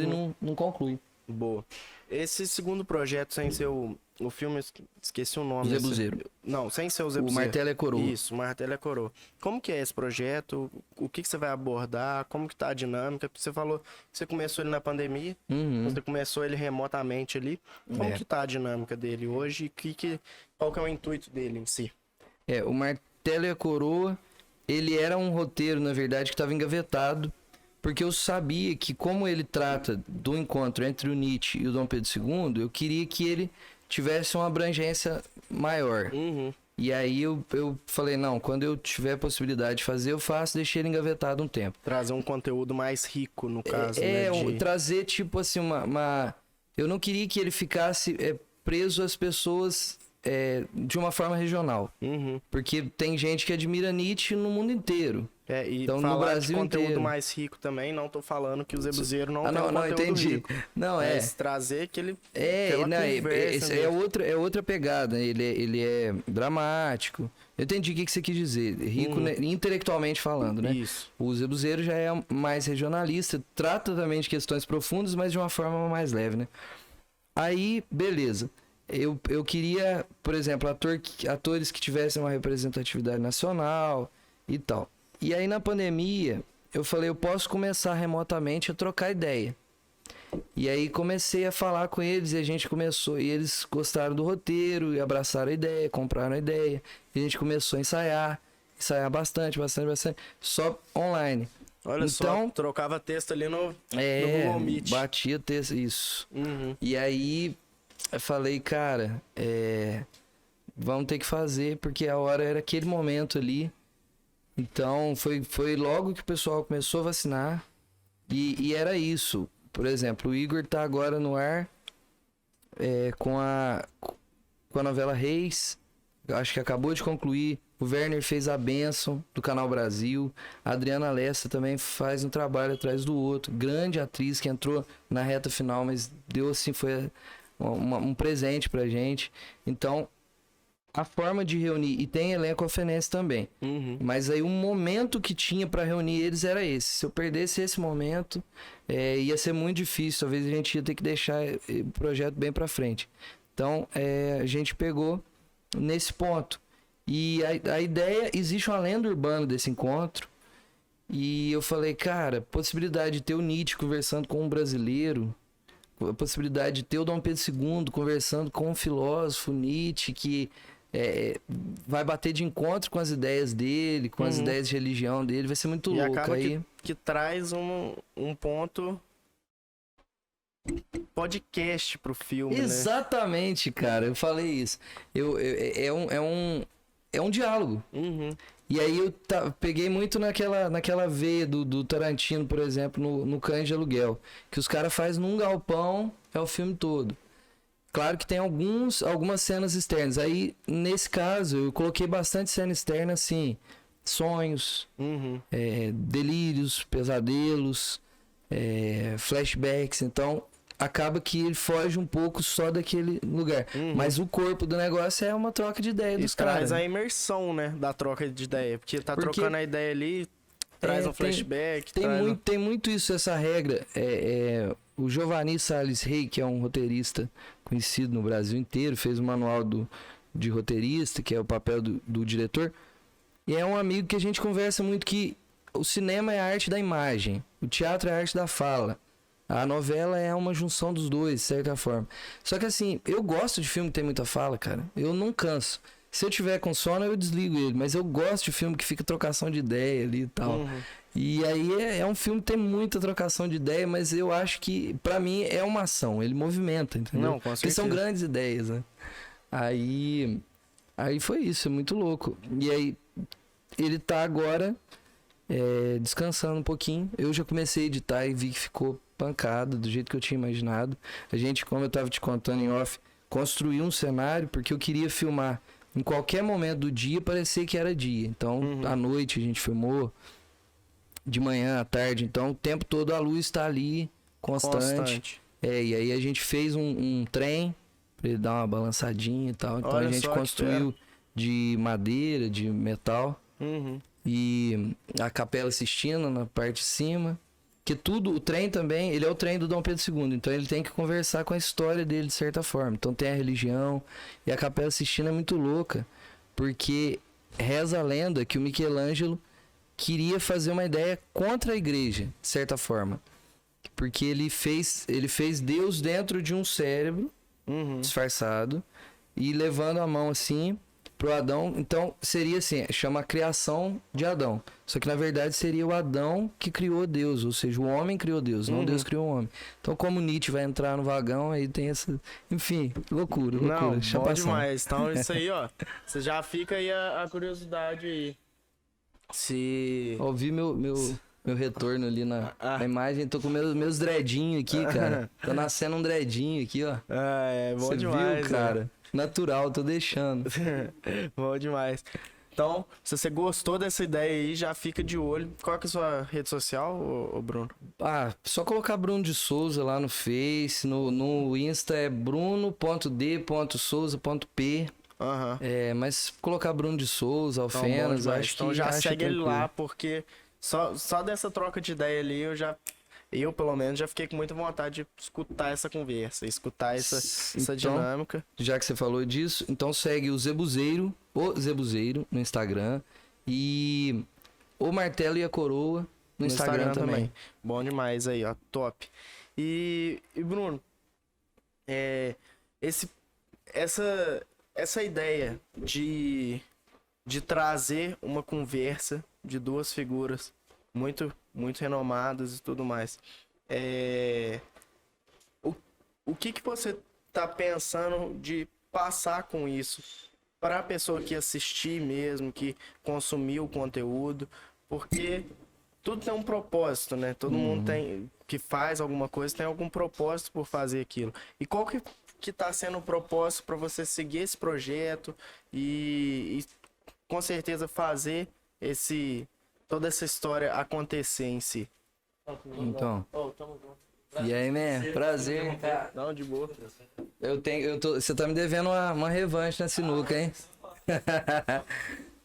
e não conclui. Boa. Esse segundo projeto, sem ser o filme, esqueci o nome. Zebuzeiro. Não, sem ser o Zebuzeiro. O Martelo é Coroa. Isso, o Martelo é Coroa. Como que é esse projeto? O que você vai abordar? Como que tá a dinâmica? Você falou que você começou ele na pandemia, você começou ele remotamente ali. Como que tá a dinâmica dele hoje? Qual que é o intuito dele em si? O Martelo é Coroa, ele era um roteiro, na verdade, que estava engavetado, porque eu sabia que, como ele trata do encontro entre o Nietzsche e o Dom Pedro II, eu queria que ele tivesse uma abrangência maior. E aí eu falei, não, quando eu tiver a possibilidade de fazer, eu faço, deixei ele engavetado um tempo. Trazer um conteúdo mais rico, no caso, trazer, tipo assim, eu não queria que ele ficasse preso às pessoas de uma forma regional. Porque tem gente que admira Nietzsche no mundo inteiro. Então, no Brasil de conteúdo inteiro. Mais rico também, não tô falando que o Zebuzeiro não tem conteúdo entendi. rico. Não, trazer que ele... É outra pegada, ele é dramático. Eu entendi o que você quis dizer, rico intelectualmente falando, né? Isso. O Zebuzeiro já é mais regionalista, trata também de questões profundas, mas de uma forma mais leve, né? Aí, beleza. Eu queria, por exemplo, atores que tivessem uma representatividade nacional e tal. E aí na pandemia, eu falei, eu posso começar remotamente a trocar ideia. E aí comecei a falar com eles e a gente começou, e eles gostaram do roteiro, e abraçaram a ideia, compraram a ideia. E a gente começou a ensaiar bastante, só online. Olha só, trocava texto ali no Google Meet. Batia texto, isso. E aí eu falei, cara, vamos ter que fazer, porque a hora era aquele momento ali. Então, foi logo que o pessoal começou a vacinar e era isso. Por exemplo, o Igor tá agora no ar com a novela Reis, acho que acabou de concluir. O Werner fez A Bênção, do Canal Brasil. A Adriana Lessa também faz um trabalho atrás do outro. Grande atriz que entrou na reta final, mas deu assim, foi um presente pra gente. Então, a forma de reunir, e tem elenco alfenense também, mas aí o momento que tinha pra reunir eles era esse. Se eu perdesse esse momento, ia ser muito difícil, talvez a gente ia ter que deixar o projeto bem pra frente. Então, a gente pegou nesse ponto. E a ideia, existe uma lenda urbana desse encontro, E eu falei, cara, possibilidade de ter o Nietzsche conversando com um brasileiro, a possibilidade de ter o Dom Pedro II conversando com um filósofo Nietzsche que vai bater de encontro com as ideias dele, com as ideias de religião dele, vai ser muito louco. Acaba aí que traz um ponto podcast pro filme, exatamente, né? cara, eu falei isso. É um diálogo. E aí eu peguei muito naquela veia do Tarantino, por exemplo, no Cães de Aluguel, que os caras fazem num galpão, é o filme todo. Claro que tem algumas cenas externas. Aí, nesse caso, eu coloquei bastante cena externa, assim, sonhos, delírios, pesadelos, flashbacks. Então, acaba que ele foge um pouco só daquele lugar. Mas o corpo do negócio é uma troca de ideia dos caras. Traz a imersão, né, da troca de ideia. Porque trocando a ideia ali, traz um flashback. Tem muito isso, essa regra. O Giovanni Salles Rey, que é um roteirista conhecido no Brasil inteiro, fez um manual de roteirista, que é o papel do diretor. E é um amigo que a gente conversa muito que o cinema é a arte da imagem, o teatro é a arte da fala. A novela é uma junção dos dois, de certa forma. Só que assim, eu gosto de filme que tem muita fala, cara. Eu não canso. Se eu tiver com sono, eu desligo ele. Mas eu gosto de filme que fica trocação de ideia ali e tal. E aí é um filme que tem muita trocação de ideia, mas eu acho que, pra mim, é uma ação. Ele movimenta, entendeu? Não, com certeza. Porque são grandes ideias, né? Aí foi isso, é muito louco. E aí, ele tá agora descansando um pouquinho. Eu já comecei a editar e vi que ficou pancada, do jeito que eu tinha imaginado. A gente, como eu tava te contando em off, construiu um cenário porque eu queria filmar em qualquer momento do dia, parecer que era dia. Então, à noite a gente filmou, de manhã, à tarde. Então, o tempo todo a luz está ali, constante. E aí a gente fez um trem pra ele dar uma balançadinha e tal. Então, a gente construiu de madeira, de metal. E a Capela Sistina na parte de cima. Que tudo, o trem também, ele é o trem do Dom Pedro II, então ele tem que conversar com a história dele de certa forma. Então tem a religião, e a Capela Sistina é muito louca, porque reza a lenda que o Michelangelo queria fazer uma ideia contra a igreja, de certa forma. Porque ele fez Deus dentro de um cérebro, disfarçado, e levando a mão assim pro Adão. Então seria assim, chama a criação de Adão. Só que na verdade seria o Adão que criou Deus, ou seja, o homem criou Deus, não Deus criou o homem. Então como Nietzsche vai entrar no vagão, aí tem essa, enfim, loucura. Não, bom demais. Então isso aí, ó, você já fica aí a curiosidade aí. Se ouvi meu retorno ali na imagem, tô com meus dreadinhos aqui, cara. Tá nascendo um dreadinho aqui, ó. É bom Você demais, viu, cara. Natural, tô deixando. Bom demais. Então, se você gostou dessa ideia aí, já fica de olho. Qual que é a sua rede social, ô Bruno? Só colocar Bruno de Souza lá no Face, no Insta é bruno.d.souza.p. Mas colocar Bruno de Souza, Alfenas, acho que... Então já segue ele lá, porque só dessa troca de ideia ali, eu, pelo menos, já fiquei com muita vontade de escutar essa conversa, escutar essa dinâmica. Já que você falou disso, então segue o Zebuzeiro no Instagram e o Martelo e a Coroa no Instagram também. Bom demais aí, ó, top. E Bruno, essa ideia de trazer uma conversa de duas figuras muito renomadas e tudo mais. O que você tá pensando de passar com isso para a pessoa que assistir mesmo, que consumiu o conteúdo? Porque tudo tem um propósito, né? Todo mundo que faz alguma coisa tem algum propósito por fazer aquilo. E qual que tá sendo o propósito para você seguir esse projeto e com certeza fazer toda essa história acontecer em si? Então. E aí, man? Prazer, cara. Não, de boa. Você tá me devendo uma revanche na sinuca, hein?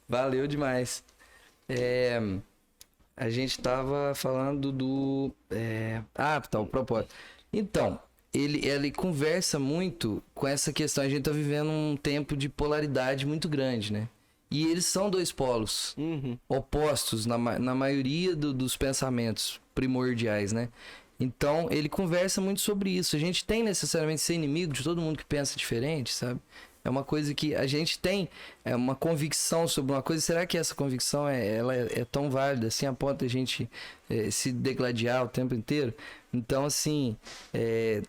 Valeu demais. A gente tava falando o propósito. Então, ele conversa muito com essa questão. A gente tá vivendo um tempo de polaridade muito grande, né? E eles são dois polos opostos na maioria dos pensamentos primordiais, né? Então, ele conversa muito sobre isso. A gente tem necessariamente ser inimigo de todo mundo que pensa diferente, sabe? É uma coisa que a gente tem uma convicção sobre uma coisa. Será que essa convicção ela é tão válida assim a ponto de a gente se degladiar o tempo inteiro? Então, assim,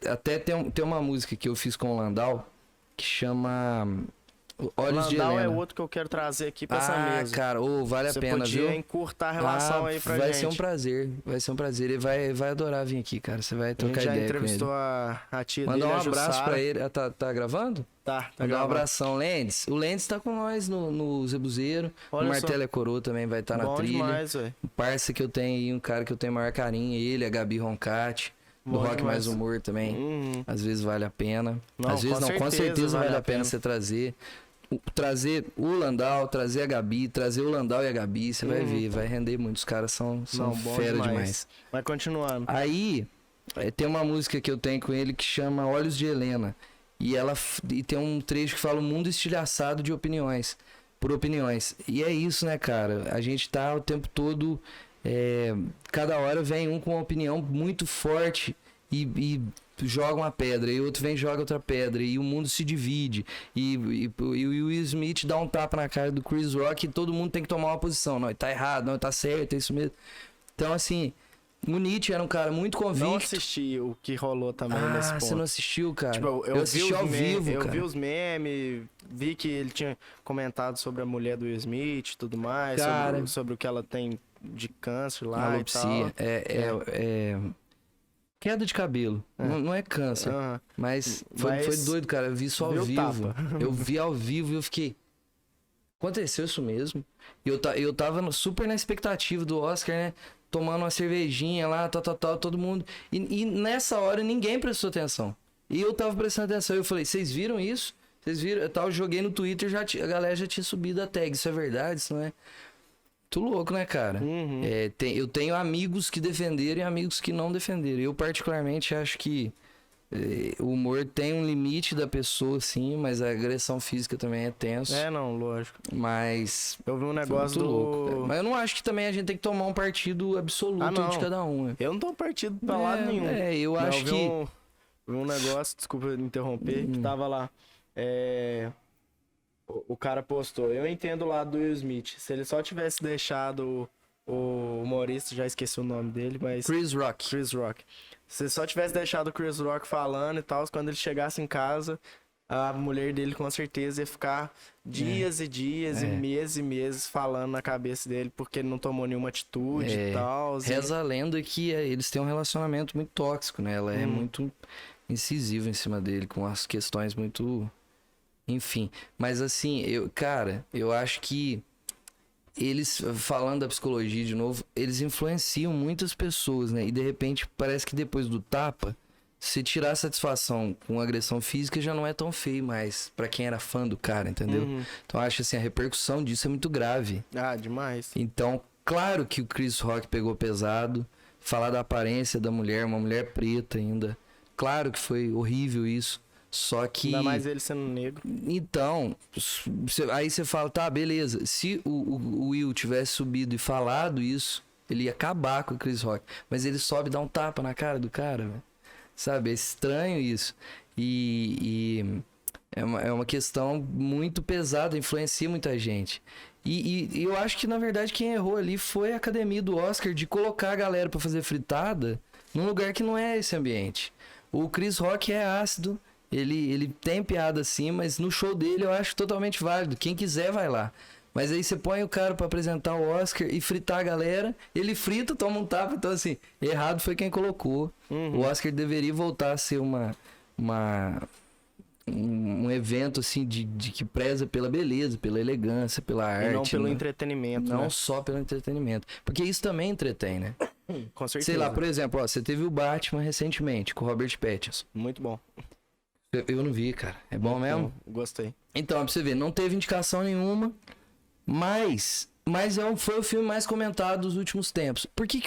até tem uma música que eu fiz com o Landau que chama Olhos de Helena. Landau é outro que eu quero trazer aqui pra essa mesa. Cara, vale a pena, viu? Você podia encurtar a relação aí pra gente. Vai ser um prazer, vai ser um prazer. Ele vai adorar vir aqui, cara. Você vai trocar ideia com ele. A gente já entrevistou a tia dele, Mandar um abraço pra ele. Tá gravando? Tá Mandar um abração, Lendes. O Lendes tá com nós no Zebuzeiro. O Martelo é Coroa também vai estar na trilha. Demais, véio. Um parça que eu tenho aí, um cara que eu tenho maior carinho, ele, a Gabi Roncati. Do Rock demais. Mais Humor também. Às vezes vale a pena. Às vezes não, com certeza vale a pena você trazer o Landau, trazer a Gabi, trazer o Landau e a Gabi, você vai ver, vai render muito. Os caras são fera demais. Vai continuando. Aí, tem uma música que eu tenho com ele que chama Olhos de Helena. E tem um trecho que fala o mundo estilhaçado de opiniões, por opiniões. E é isso, né, cara? A gente tá o tempo todo, cada hora vem um com uma opinião muito forte e joga uma pedra, e outro vem e joga outra pedra, e o mundo se divide, e o Will Smith dá um tapa na cara do Chris Rock e todo mundo tem que tomar uma posição. Não, tá errado, não, tá certo, é isso mesmo. Então, assim, o Nietzsche era um cara muito convicto. Não assisti o que rolou também nesse ponto. Você não assistiu, cara? Tipo, eu assisti ao vivo, cara. Eu vi os memes, vi que ele tinha comentado sobre a mulher do Will Smith e tudo mais, sobre o que ela tem de câncer lá alopecia, e tal. Queda de cabelo. Não é câncer. Mas foi doido, cara. Eu vi isso ao vivo. Eu vi ao vivo e eu fiquei... Aconteceu isso mesmo? E eu tava super na expectativa do Oscar, né? Tomando uma cervejinha lá, tal, todo mundo. E nessa hora ninguém prestou atenção. E eu tava prestando atenção. Eu falei, vocês viram isso? Vocês viram? Eu joguei no Twitter, a galera já tinha subido a tag. Isso é verdade? Isso não é... Muito louco, né, cara? Eu tenho amigos que defenderam e amigos que não defenderam. Eu, particularmente, acho que o humor tem um limite da pessoa, sim, mas a agressão física também é tenso. Não, lógico. Mas... Eu vi um negócio louco. Mas eu não acho que também a gente tem que tomar um partido absoluto de cada um. Eu não tô partido pra lado nenhum. Eu acho que... Vi um negócio, desculpa interromper, que tava lá. O cara postou, eu entendo o lado do Will Smith. Se ele só tivesse deixado o humorista, já esqueci o nome dele, mas... Chris Rock. Se ele só tivesse deixado o Chris Rock falando e tal, quando ele chegasse em casa, a mulher dele com certeza ia ficar dias e dias e meses falando na cabeça dele porque ele não tomou nenhuma atitude e tal. Reza a lenda que eles têm um relacionamento muito tóxico, né? Ela é muito incisiva em cima dele, com as questões muito... Enfim, mas assim, eu acho que eles, falando da psicologia de novo, eles influenciam muitas pessoas, né? E de repente parece que depois do tapa, se tirar satisfação com agressão física já não é tão feio mais pra quem era fã do cara, entendeu? Então eu acho assim, a repercussão disso é muito grave. Demais. Então, claro que o Chris Rock pegou pesado, falar da aparência da mulher, uma mulher preta ainda. Claro que foi horrível isso. Só que... Ainda mais ele sendo negro. Então, aí você fala, tá, beleza. Se o Will tivesse subido e falado isso, ele ia acabar com o Chris Rock. Mas ele sobe e dá um tapa na cara do cara, véio. Sabe? É estranho isso. E é uma questão muito pesada, influencia muita gente. E eu acho que, na verdade, quem errou ali foi a academia do Oscar de colocar a galera pra fazer fritada num lugar que não é esse ambiente. O Chris Rock é ácido. Ele tem piada assim, mas no show dele eu acho totalmente válido. Quem quiser vai lá. Mas aí você põe o cara pra apresentar o Oscar e fritar a galera, ele frita, toma um tapa. Então assim, errado foi quem colocou. O Oscar deveria voltar a ser um evento assim de que preza pela beleza, pela elegância, pela arte. E não pelo entretenimento, Não só pelo entretenimento. Porque isso também entretém, né? Com certeza. Sei lá, por exemplo, você teve o Batman recentemente, com o Robert Pattinson. Muito bom. Eu não vi, cara. É bom mesmo? Gostei. Então, pra você ver, não teve indicação nenhuma, mas foi o filme mais comentado dos últimos tempos. Por que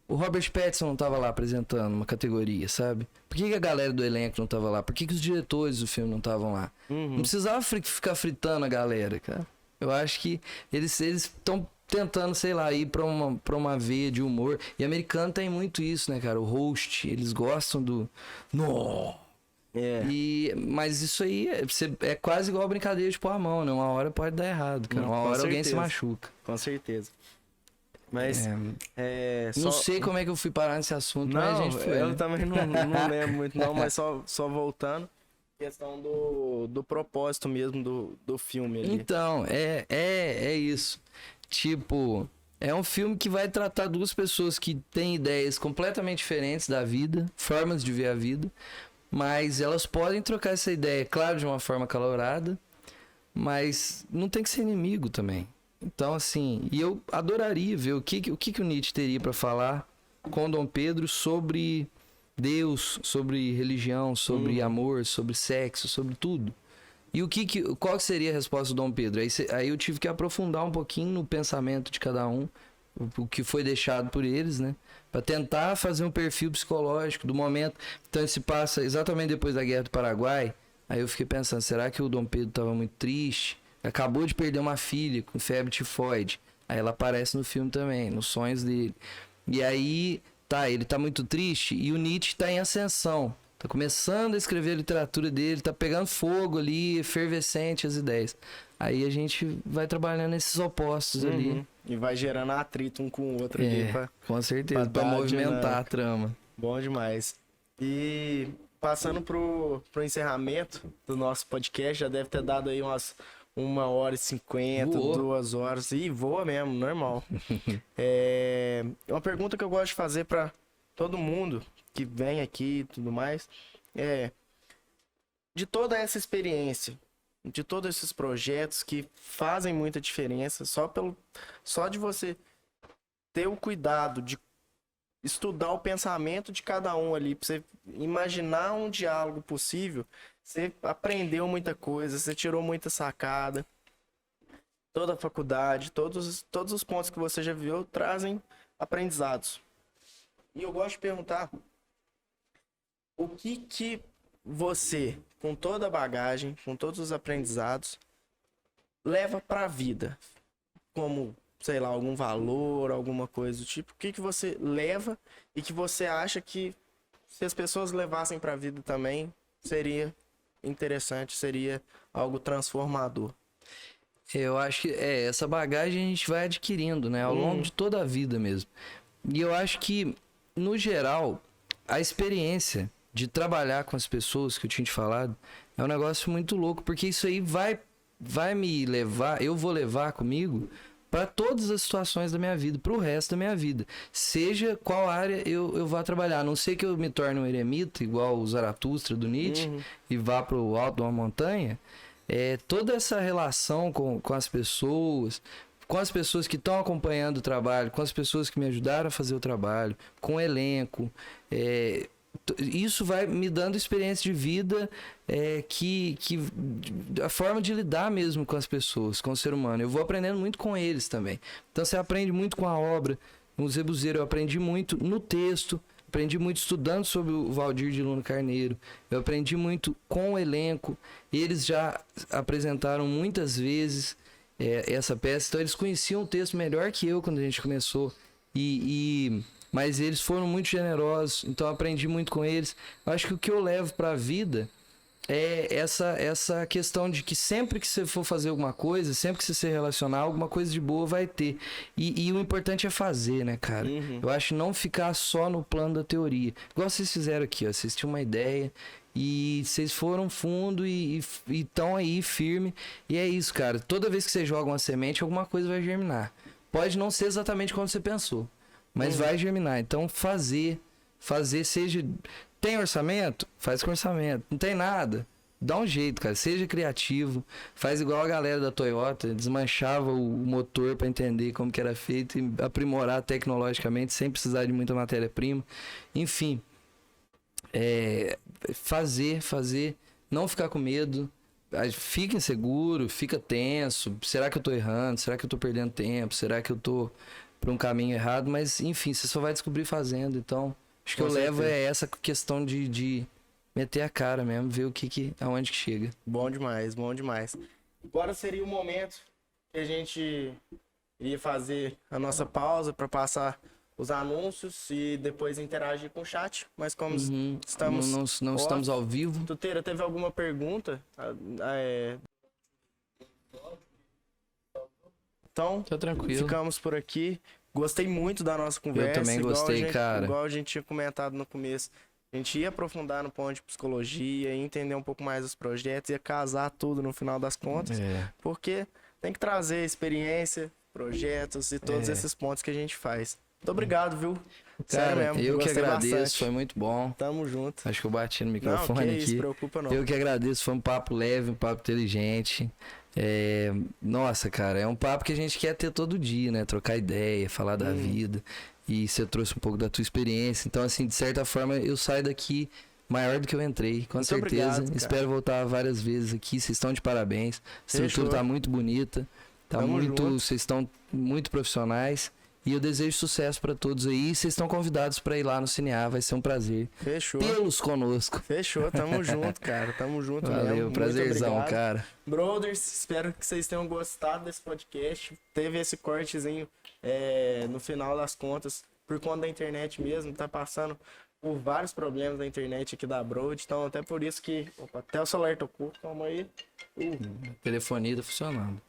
o Robert Pattinson não tava lá apresentando uma categoria, sabe? Por que a galera do elenco não tava lá? Por que os diretores do filme não estavam lá? Não precisava ficar fritando a galera, cara. Eu acho que eles estão tentando, sei lá, ir pra uma veia de humor. E americano tem muito isso, né, cara? O host, eles gostam do... No. Mas isso aí é quase igual a brincadeira de pôr a mão, né? Uma hora pode dar errado, cara. Uma hora alguém se machuca. Com certeza. Mas não sei como é que eu fui parar nesse assunto, mas a gente foi. Eu também não lembro muito não, mas só voltando. Questão do propósito mesmo do filme ali. Então, é isso. Tipo, é um filme que vai tratar duas pessoas que têm ideias completamente diferentes da vida, formas de ver a vida, mas elas podem trocar essa ideia, claro, de uma forma calorada, mas não tem que ser inimigo também. Então, assim, e eu adoraria ver o que o Nietzsche teria para falar com Dom Pedro sobre Deus, sobre religião, sobre amor, sobre sexo, sobre tudo. E qual seria a resposta do Dom Pedro? Aí eu tive que aprofundar um pouquinho no pensamento de cada um, o que foi deixado por eles, né? Para tentar fazer um perfil psicológico do momento. Então, se passa exatamente depois da Guerra do Paraguai. Aí eu fiquei pensando, será que o Dom Pedro estava muito triste? Acabou de perder uma filha com febre tifoide. Aí ela aparece no filme também, nos sonhos dele. E aí, ele tá muito triste e o Nietzsche tá em ascensão. Tá começando a escrever a literatura dele, tá pegando fogo ali, efervescente as ideias. Aí a gente vai trabalhando esses opostos ali. E vai gerando atrito um com o outro ali. Com certeza, pra movimentar a trama. Bom demais. E passando pro encerramento do nosso podcast, já deve ter dado aí umas 1h50, 2 horas. E voa mesmo, normal. Uma pergunta que eu gosto de fazer pra todo mundo que vem aqui e tudo mais. De toda essa experiência, de todos esses projetos que fazem muita diferença, só de você ter o cuidado de estudar o pensamento de cada um ali, pra você imaginar um diálogo possível, você aprendeu muita coisa, você tirou muita sacada. Toda a faculdade, todos os pontos que você já viu trazem aprendizados. E eu gosto de perguntar o que você, com toda a bagagem, com todos os aprendizados, leva para a vida? Como, sei lá, algum valor, alguma coisa do tipo. O que você leva e que você acha que se as pessoas levassem para a vida também, seria interessante, seria algo transformador? Eu acho que essa bagagem a gente vai adquirindo, né? Ao longo de toda a vida mesmo. E eu acho que, no geral, a experiência de trabalhar com as pessoas que eu tinha te falado é um negócio muito louco, porque isso aí vai me levar, eu vou levar comigo para todas as situações da minha vida, para o resto da minha vida. Seja qual área eu vá trabalhar. A não ser que eu me torne um eremita, igual o Zaratustra do Nietzsche, e vá para o alto de uma montanha. Toda essa relação com as pessoas que estão acompanhando o trabalho, com as pessoas que me ajudaram a fazer o trabalho, com o elenco, isso vai me dando experiência de vida, a forma de lidar mesmo com as pessoas, com o ser humano. Eu vou aprendendo muito com eles também. Então você aprende muito com a obra. No Zebuzeiro eu aprendi muito no texto, aprendi muito estudando sobre o Valdir de Luna Carneiro. Eu aprendi muito com o elenco. Eles já apresentaram muitas vezes essa peça, então eles conheciam o texto melhor que eu quando a gente começou. Mas eles foram muito generosos, então eu aprendi muito com eles. Eu acho que o que eu levo para a vida é essa questão de que sempre que você for fazer alguma coisa, sempre que você se relacionar, alguma coisa de boa vai ter. E o importante é fazer, né, cara? Eu acho não ficar só no plano da teoria. Igual vocês fizeram aqui, ó. Vocês tinham uma ideia e vocês foram fundo e estão aí firme. E é isso, cara. Toda vez que você joga uma semente, alguma coisa vai germinar. Pode não ser exatamente como você pensou, mas vai germinar. Então fazer seja... Tem orçamento? Faz com orçamento. Não tem nada? Dá um jeito, cara. Seja criativo. Faz igual a galera da Toyota. Desmanchava o motor para entender como que era feito e aprimorar tecnologicamente sem precisar de muita matéria-prima. Enfim. Fazer. Não ficar com medo. Fica inseguro, fica tenso. Será que eu tô errando? Será que eu tô perdendo tempo? Será que eu tô pra um caminho errado, mas enfim, você só vai descobrir fazendo. Então, acho que eu levo é essa questão de meter a cara mesmo, ver aonde que chega. Bom demais, bom demais. Agora seria o momento que a gente iria fazer a nossa pausa para passar os anúncios e depois interagir com o chat. Mas como estamos... Não estamos ao vivo. Tuteira, teve alguma pergunta? Então, Tá tranquilo. Ficamos por aqui. Gostei muito da nossa conversa. Eu também gostei, cara. Igual a gente tinha comentado no começo. A gente ia aprofundar no ponto de psicologia, ia entender um pouco mais os projetos, ia casar tudo no final das contas. Porque tem que trazer experiência, projetos e todos esses pontos que a gente faz. Muito obrigado, viu? Cara, sério mesmo. Eu que agradeço, bastante. Foi muito bom. Tamo junto. Acho que eu bati no microfone não, que aqui. isso, preocupa não. Eu que agradeço, foi um papo leve, um papo inteligente. Nossa, cara, é um papo que a gente quer ter todo dia, né? Trocar ideia, falar da vida. E você trouxe um pouco da tua experiência. Então, assim, de certa forma, eu saio daqui maior do que eu entrei, com muito certeza. Obrigado, Espero voltar várias vezes aqui. Vocês estão de parabéns. A estrutura tá muito bonita. Vocês estão muito profissionais. E eu desejo sucesso pra todos aí. Vocês estão convidados pra ir lá no Cinear. Vai ser um prazer. Fechou. Tê-los conosco. Fechou. Tamo junto, cara. Tamo junto mesmo. Valeu, prazerzão, cara. Brothers, espero que vocês tenham gostado desse podcast. Teve esse cortezinho no final das contas, por conta da internet mesmo. Tá passando por vários problemas da internet aqui da Broad. Então, até por isso que... Opa, até o celular tocou. Calma aí. Telefonia tá funcionando.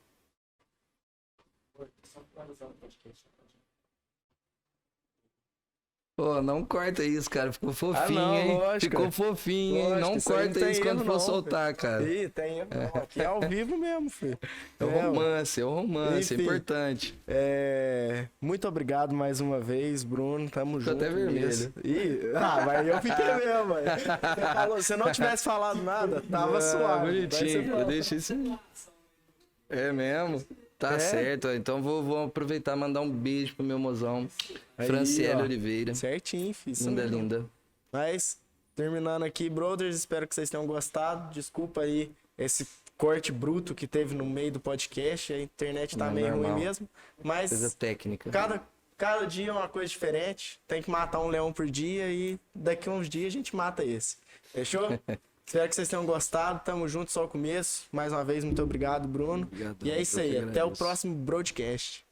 Pô, não corta isso, cara. Ficou fofinho, hein? Lógico, ficou fofinho, hein? Não corta isso quando for soltar, cara. Ih, tem erro não. Aqui é ao vivo mesmo, filho. É o romance, Enfim, é importante. Muito obrigado mais uma vez, Bruno. Tamo junto. Tô até vermelho. Mas eu fiquei mesmo, velho. Se eu não tivesse falado nada, tava suave. Bonitinho, eu deixei isso. É mesmo? Tá certo, então vou aproveitar e mandar um beijo pro meu mozão, Franciele Oliveira. Certinho, filho. Linda. Mas, terminando aqui, brothers, espero que vocês tenham gostado. Desculpa aí esse corte bruto que teve no meio do podcast. A internet tá meio ruim mesmo. Mas, coisa técnica. Cada dia é uma coisa diferente. Tem que matar um leão por dia e daqui a uns dias a gente mata esse. Fechou? Espero que vocês tenham gostado. Tamo junto, só o começo. Mais uma vez, muito obrigado, Bruno. Obrigado, e é isso aí. Até o próximo broadcast.